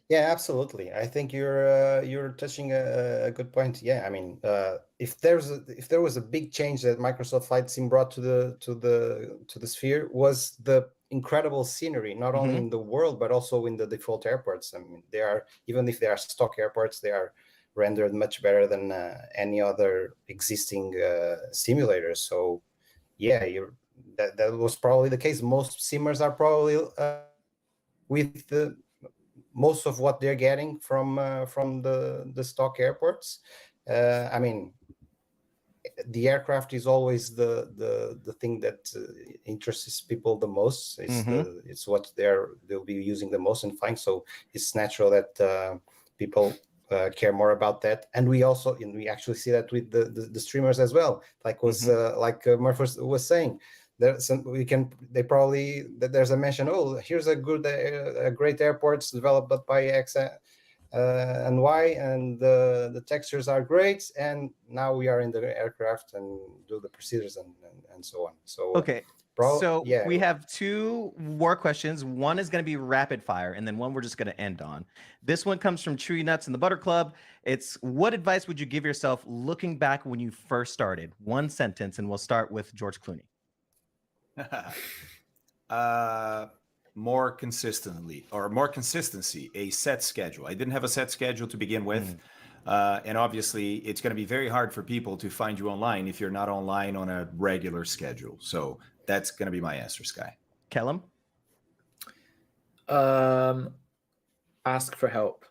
Yeah, absolutely. I think you're touching a good point. Yeah, I mean, if there was a big change that Microsoft Flight Sim brought to the sphere, was the incredible scenery, not only in the world but also in the default airports. I mean, they are, even if they are stock airports, they are rendered much better than any other existing simulators. So, yeah, that was probably the case. Most simmers are probably with the most of what they're getting from the stock airports. I mean, the aircraft is always the thing that interests people the most. It's what they'll be using the most in flying. So it's natural that people care more about that. And we actually see that with the streamers as well. Like Murphy was saying. There's a mention. Oh, here's a great airports developed by X and Y, and the textures are great. And now we are in the aircraft and do the procedures and so on. So okay. We have two more questions. One is going to be rapid fire, and then one we're just going to end on. This one comes from Chewy Nuts in the Butter Club. It's, what advice would you give yourself looking back when you first started? One sentence, and we'll start with George Clooney. More consistency, a set schedule. I didn't have a set schedule to begin with. And obviously it's going to be very hard for people to find you online if you're not online on a regular schedule. So that's going to be my answer, Sky. Kellum? Ask for help.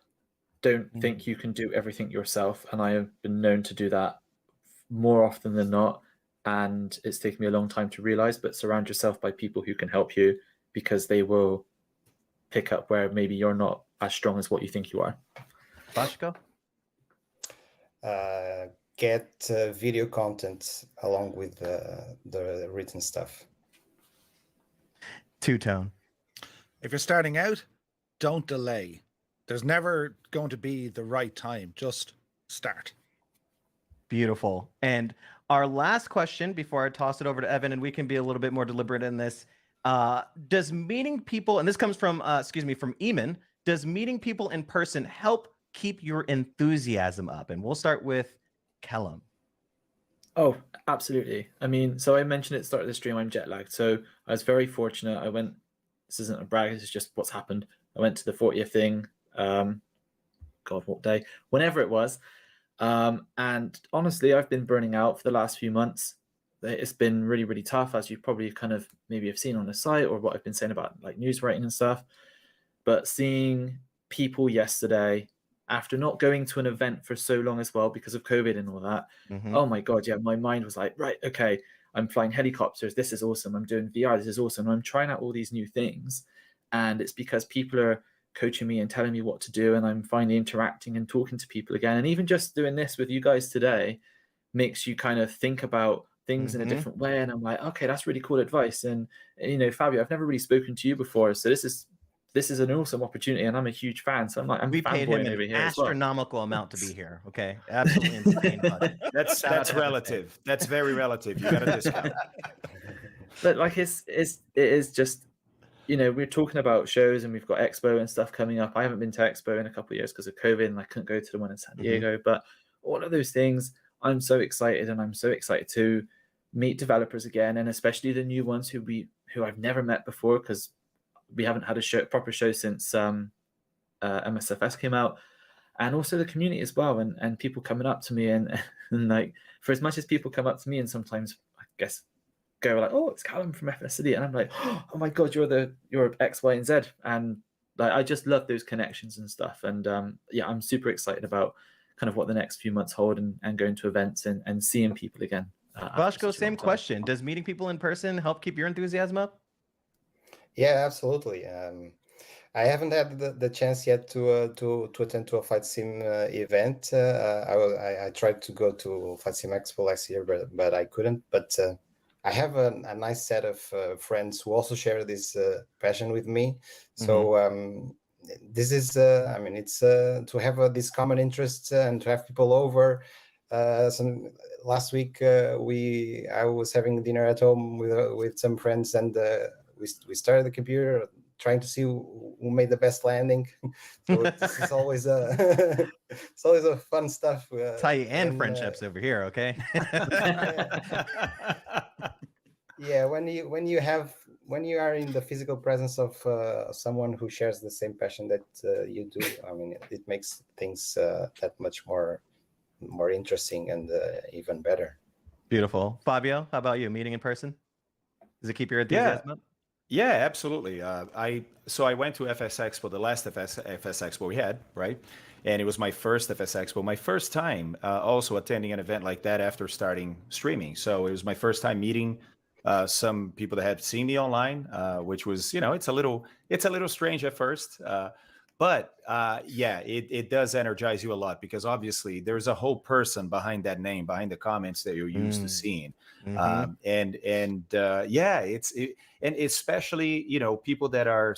Don't think you can do everything yourself. And I have been known to do that more often than not. And it's taken me a long time to realize, but surround yourself by people who can help you, because they will pick up where maybe you're not as strong as what you think you are. Bashko? Get video content along with the written stuff. Two-Tone? If you're starting out, don't delay. There's never going to be the right time. Just start. Beautiful. And our last question before I toss it over to Evan, and we can be a little bit more deliberate in this. Does meeting people, and this comes from, from Eamon, does meeting people in person help keep your enthusiasm up? And we'll start with Kellum. Oh, absolutely. I mean, so I mentioned at the start of the stream, I'm jet lagged. So I was very fortunate. This isn't a brag, this is just what's happened. I went to the 40th thing, God, what day? Whenever it was. And honestly, I've been burning out for the last few months. It's been really, really tough, as you probably kind of maybe have seen on the site or what I've been saying about like news writing and stuff. But seeing people yesterday, after not going to an event for so long as well because of COVID and all that, oh my God, yeah, my mind was like, right, okay, I'm flying helicopters. This is awesome. I'm doing VR. This is awesome. I'm trying out all these new things. And it's because people are coaching me and telling me what to do, and I'm finally interacting and talking to people again. And even just doing this with you guys today makes you kind of think about things in a different way. And I'm like, okay, that's really cool advice. And you know, Fabio, I've never really spoken to you before, so this is an awesome opportunity, and I'm a huge fan. So we paid him an astronomical amount to be here. Okay, absolutely insane budget. That's relative. That's very relative. You got a discount. But like it is just, you know, we're talking about shows and we've got Expo and stuff coming up. I haven't been to Expo in a couple of years because of COVID, and I couldn't go to the one in San Diego. But all of those things, I'm so excited, and I'm so excited to meet developers again, and especially the new ones who I've never met before, because we haven't had a proper show since MSFS came out, and also the community as well, and people coming up to me and like, for as much as people come up to me and sometimes I guess go like, oh, it's Callum from FSElite, and I'm like, oh my God, you're X, Y, and Z, and like I just love those connections and stuff, and yeah, I'm super excited about kind of what the next few months hold, and going to events and seeing people again. Bashko, same question. Does meeting people in person help keep your enthusiasm up? Yeah, absolutely. I haven't had the chance yet to attend to a Flight Sim event. I tried to go to Flight Sim Expo last year, but I couldn't. But I have a nice set of friends who also share this passion with me. So this is, I mean, it's to have this common interest and to have people over. Last week I was having dinner at home with some friends, and we started the computer trying to see who made the best landing. So this is always it's always a fun stuff. That's how you end friendships over here, okay? Yeah, when you are in the physical presence of someone who shares the same passion that you do, I mean, it makes things that much more interesting and even better. Beautiful. Fabio, how about you? Meeting in person? Does it keep your enthusiasm up? Yeah, absolutely. I went to FS Expo, the last FS Expo we had, right? And it was my first FS Expo, my first time also attending an event like that after starting streaming. So it was my first time meeting some people that had seen me online, which was, it's a little strange at first. But it does energize you a lot, because obviously there's a whole person behind that name, behind the comments that you're used to seeing. And especially, people that are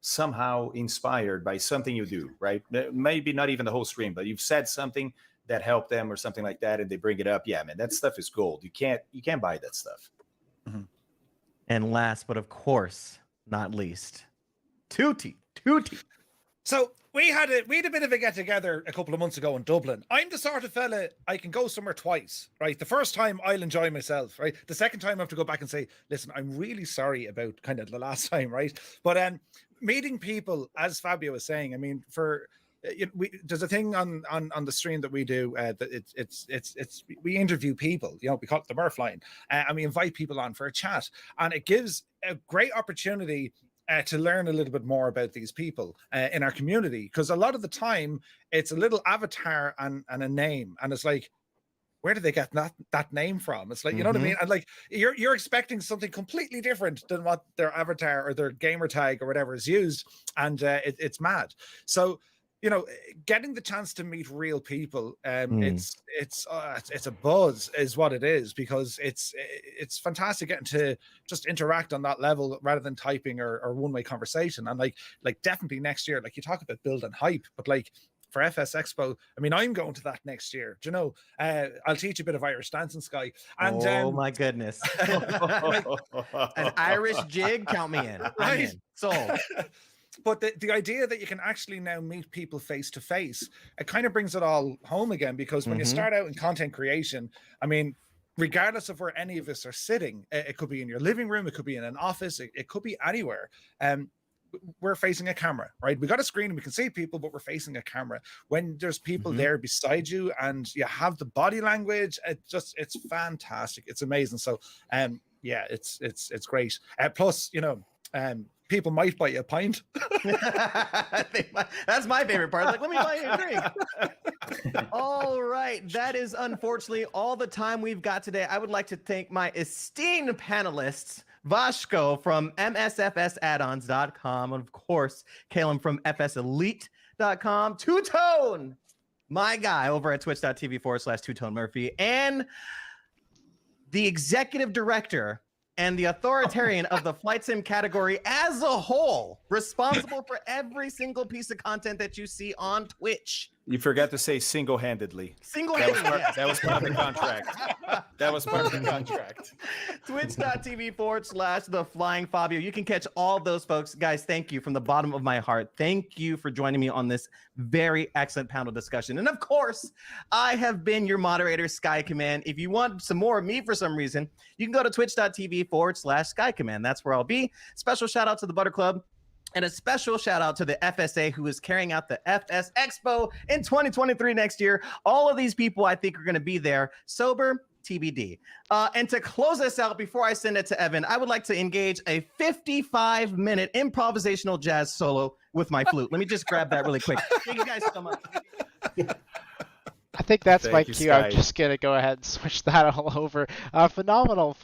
somehow inspired by something you do, right? Maybe not even the whole stream, but you've said something that helped them or something like that, and they bring it up. Yeah, man, that stuff is gold. You can't buy that stuff. And last, but of course not least, Tutti. So we had a bit of a get together a couple of months ago in Dublin. I'm the sort of fella, I can go somewhere twice, right? The first time I'll enjoy myself, right? The second time I have to go back and say, listen, I'm really sorry about kind of the last time, right? But meeting people, as Fabio was saying, I mean, there's a thing on the stream that we do that we interview people, we call it the Murph line, and we invite people on for a chat, and it gives a great opportunity to learn a little bit more about these people in our community, because a lot of the time it's a little avatar and a name, and it's like, where did they get that name from? It's like, you know what I mean? And like, you're expecting something completely different than what their avatar or their gamer tag or whatever is used, and it's mad. So, getting the chance to meet real people, it's a buzz is what it is, because it's fantastic getting to just interact on that level rather than typing or one-way conversation. And like definitely next year, like you talk about building hype, but like for FS Expo, I mean, I'm going to that next year. Do you know? I'll teach you a bit of Irish dancing, Sky. And oh my goodness, an Irish jig, count me in. Right? I'm in. Sold. But the idea that you can actually now meet people face to face, it kind of brings it all home again, because when you start out in content creation, I mean, regardless of where any of us are sitting, it could be in your living room, it could be in an office, it could be anywhere. We're facing a camera, right? We got a screen and we can see people, but we're facing a camera. When there's people there beside you and you have the body language, it's fantastic. It's amazing. So, it's great. Plus, people might buy you a pint. That's my favorite part. Like, let me buy you a drink. All right. That is unfortunately all the time we've got today. I would like to thank my esteemed panelists, Vashko from MSFSAddons.com, and of course, Calum from FSElite.com, Two-Tone, my guy over at twitch.tv/TwoToneMurphy, and the executive director and the authoritarian of the flight sim category as a whole, responsible for every single piece of content that you see on Twitch. You forgot to say single-handedly. Single-handedly, that was part of the contract. That was part of the contract. Twitch.tv/TheFlyingFabio. You can catch all those folks. Guys, thank you from the bottom of my heart. Thank you for joining me on this very excellent panel discussion. And of course, I have been your moderator, Sky Command. If you want some more of me for some reason, you can go to twitch.tv/Sky Command. That's where I'll be. Special shout out to the Butter Club. And a special shout out to the FSA, who is carrying out the FS Expo in 2023 next year. All of these people, I think, are going to be there. Sober, TBD. And to close this out, before I send it to Evan, I would like to engage a 55-minute improvisational jazz solo with my flute. Let me just grab that really quick. Thank you guys so much. I think that's my Thank you, cue. I'm Sky. just going to go ahead and switch that all over. Phenomenal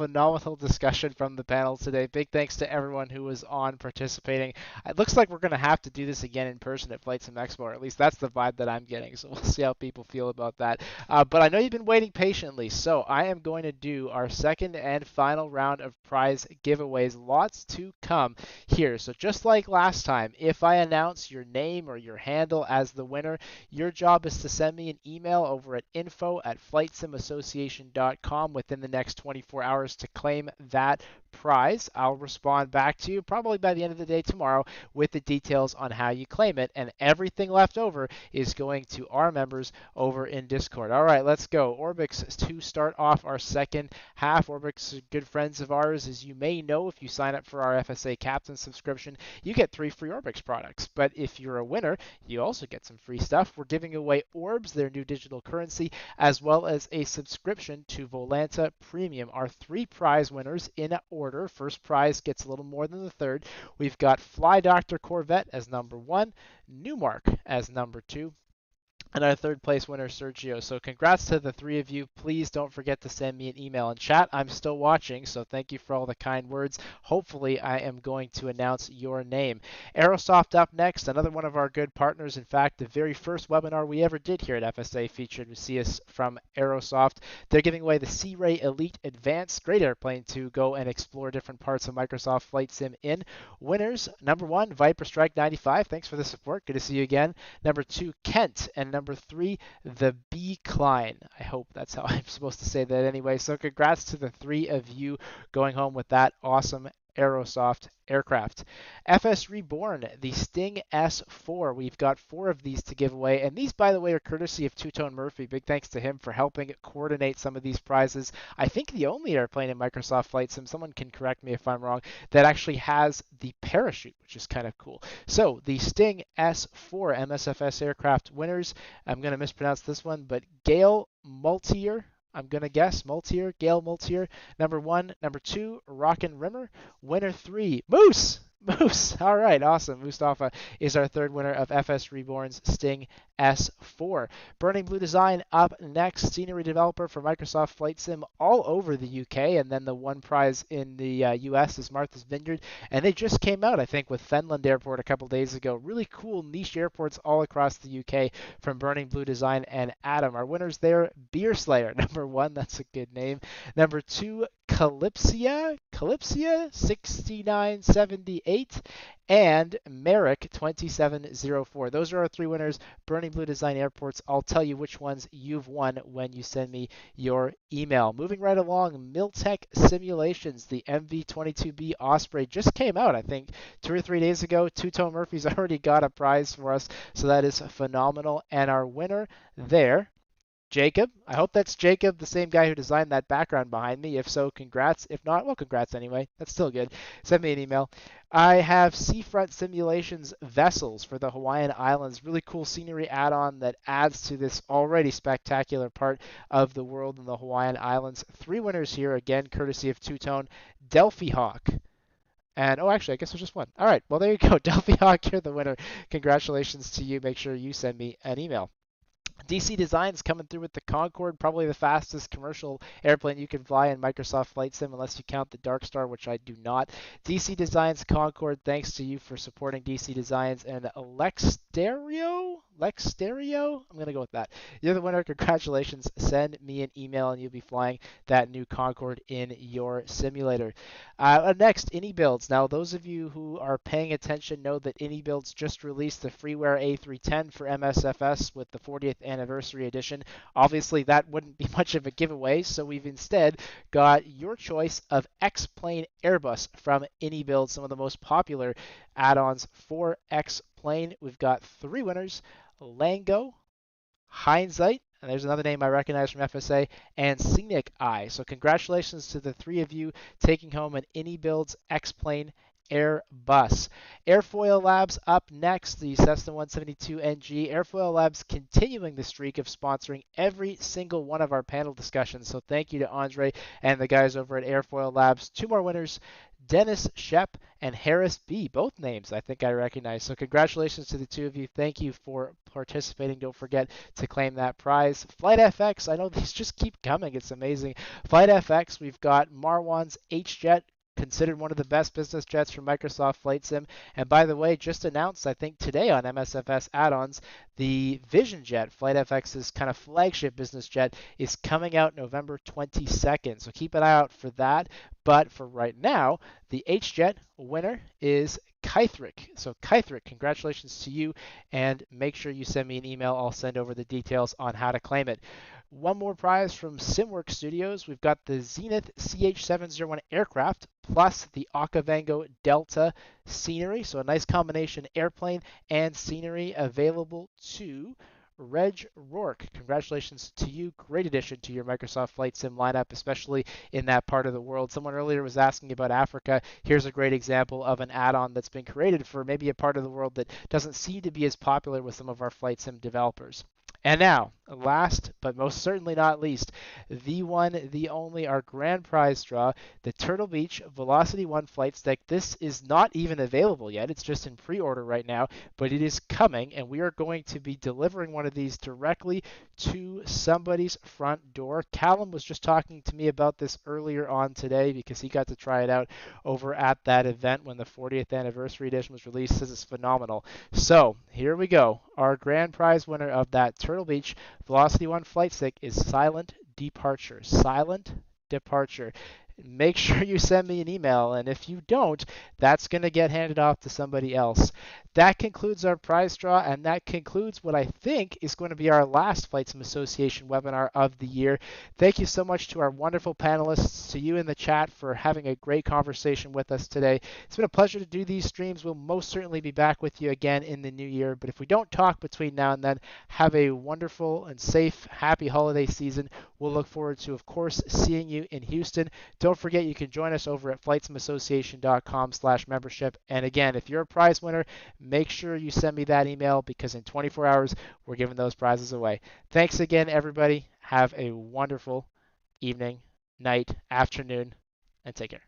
discussion from the panel today. Big thanks to everyone who was on participating. It looks like we're going to have to do this again in person at Flight Sim Expo, or at least that's the vibe that I'm getting. So we'll see how people feel about that. But I know you've been waiting patiently, so I am going to do our second and final round of prize giveaways. Lots to come here. So just like last time, if I announce your name or your handle as the winner, your job is to send me an email over at info@flightsimassociation.com within the next 24 hours to claim that prize. I'll respond back to you probably by the end of the day tomorrow with the details on how you claim it, and everything left over is going to our members over in Discord. All right, let's go. Orbix to start off our second half. Orbix are good friends of ours. As you may know, if you sign up for our FSA Captain subscription, you get 3 free Orbix products. But if you're a winner, you also get some free stuff. We're giving away Orbs, their new digital currency, as well as a subscription to Volanta Premium. Our 3 prize winners in order. First prize gets a little more than the third. We've got Fly Doctor Corvette as number 1, Newmark as number 2, and our third place winner, Sergio. So congrats to the 3 of you. Please don't forget to send me an email and chat. I'm still watching, so thank you for all the kind words. Hopefully, I am going to announce your name. Aerosoft up next, another one of our good partners. In fact, the very first webinar we ever did here at FSA featured Lucius from Aerosoft. They're giving away the Sea-Ray Elite Advanced, great airplane to go and explore different parts of Microsoft Flight Sim in. Winners, number 1, Viper Strike 95. Thanks for the support. Good to see you again. Number 2, Kent. And number 3, the B Klein. I hope that's how I'm supposed to say that anyway. So congrats to the 3 of you going home with that awesome Aerosoft aircraft. FS Reborn, the Sting S4. We've got 4 of these to give away, and these, by the way, are courtesy of TwoToneMurphy. Big thanks to him for helping coordinate some of these prizes. I think the only airplane in Microsoft Flight Sim, someone can correct me if I'm wrong, that actually has the parachute, which is kind of cool. So the Sting S4 MSFS aircraft winners, I'm going to mispronounce this one, but Gail Multier, I'm going to guess, Gail Multier, number 1. Number 2, Rockin' Rimmer. Winner 3, Moose. All right, awesome. Mustafa is our third winner of FS Reborn's Sting S4. Burning Blue Design up next. Scenery developer for Microsoft Flight Sim all over the UK, and then the one prize in the US is Martha's Vineyard, and they just came out, I think, with Fenland Airport a couple days ago. Really cool niche airports all across the UK from Burning Blue Design and Adam. Our winners there, Beer Slayer, number 1, that's a good name. Number 2, Calypsia 6978, and Merrick 2704. Those are our 3 winners, Burning Blue Design Airports. I'll tell you which ones you've won when you send me your email. Moving right along, Miltech Simulations, the MV-22B Osprey just came out, I think, 2 or 3 days ago. TwoToneMurphy's already got a prize for us, so that is phenomenal. And our winner there, Jacob. I hope that's Jacob, the same guy who designed that background behind me. If so, congrats. If not, well, congrats anyway. That's still good. Send me an email. I have Seafront Simulations Vessels for the Hawaiian Islands. Really cool scenery add-on that adds to this already spectacular part of the world in the Hawaiian Islands. 3 winners here, again, courtesy of Two-Tone. Delphi Hawk. And, oh, actually, I guess there's just one. All right, well, there you go. Delphi Hawk, you're the winner. Congratulations to you. Make sure you send me an email. DC Designs coming through with the Concorde, probably the fastest commercial airplane you can fly in Microsoft Flight Sim, unless you count the Dark Star, which I do not. DC Designs Concorde, thanks to you for supporting DC Designs. And Lexterio, I'm going to go with that. You're the winner. Congratulations. Send me an email and you'll be flying that new Concorde in your simulator. Next, AnyBuilds. Now, those of you who are paying attention know that AnyBuilds just released the freeware A310 for MSFS with the 40th anniversary edition. Obviously, that wouldn't be much of a giveaway, so we've instead got your choice of X-Plane Airbus from AnyBuilds, some of the most popular add-ons for X-Plane. We've got 3 winners, Lango, Hindsight, and there's another name I recognize from FSA, and Scenic Eye. So congratulations to the 3 of you taking home an AnyBuilds X-Plane Airbus. Airfoil Labs up next, the Cessna 172NG. Airfoil Labs continuing the streak of sponsoring every single one of our panel discussions. So thank you to Andre and the guys over at Airfoil Labs. 2 more winners, Dennis Shep and Harris B. Both names I think I recognize. So congratulations to the 2 of you. Thank you for participating. Don't forget to claim that prize. Flight FX, I know these just keep coming. It's amazing. Flight FX, we've got Marwan's H-Jet, considered one of the best business jets from Microsoft Flight Sim. And by the way, just announced, I think today on MSFS Addons, the Vision Jet, Flight FX's kind of flagship business jet, is coming out November 22nd. So keep an eye out for that. But for right now, the H-Jet winner is Kythric. So Kythric, congratulations to you, and make sure you send me an email. I'll send over the details on how to claim it. One more prize from SimWorks Studios. We've got the Zenith CH-701 aircraft plus the Okavango Delta scenery. So a nice combination airplane and scenery available to Reg Rourke. Congratulations to you. Great addition to your Microsoft Flight Sim lineup, especially in that part of the world. Someone earlier was asking about Africa. Here's a great example of an add-on that's been created for maybe a part of the world that doesn't seem to be as popular with some of our Flight Sim developers. And now, last but most certainly not least, the one, the only, our grand prize draw, the Turtle Beach Velocity 1 flight stick. This is not even available yet. It's just in pre-order right now, but it is coming, and we are going to be delivering one of these directly to somebody's front door. Callum was just talking to me about this earlier on today because he got to try it out over at that event when the 40th anniversary edition was released. Says it's phenomenal. So here we go. Our grand prize winner of that Turtle Beach Velocity 1 flight stick is Silent Departure. Silent Departure. Make sure you send me an email, and if you don't, that's going to get handed off to somebody else. That concludes our prize draw, and that concludes what I think is going to be our last Flight Sim Association webinar of the year. Thank you so much to our wonderful panelists, to you in the chat for having a great conversation with us today. It's been a pleasure to do these streams. We'll most certainly be back with you again in the new year, but if we don't talk between now and then, have a wonderful and safe, happy holiday season. We'll look forward to, of course, seeing you in Houston. Don't forget, you can join us over at flightsmassociation.com/membership. And again, if you're a prize winner, make sure you send me that email because in 24 hours, we're giving those prizes away. Thanks again, everybody. Have a wonderful evening, night, afternoon, and take care.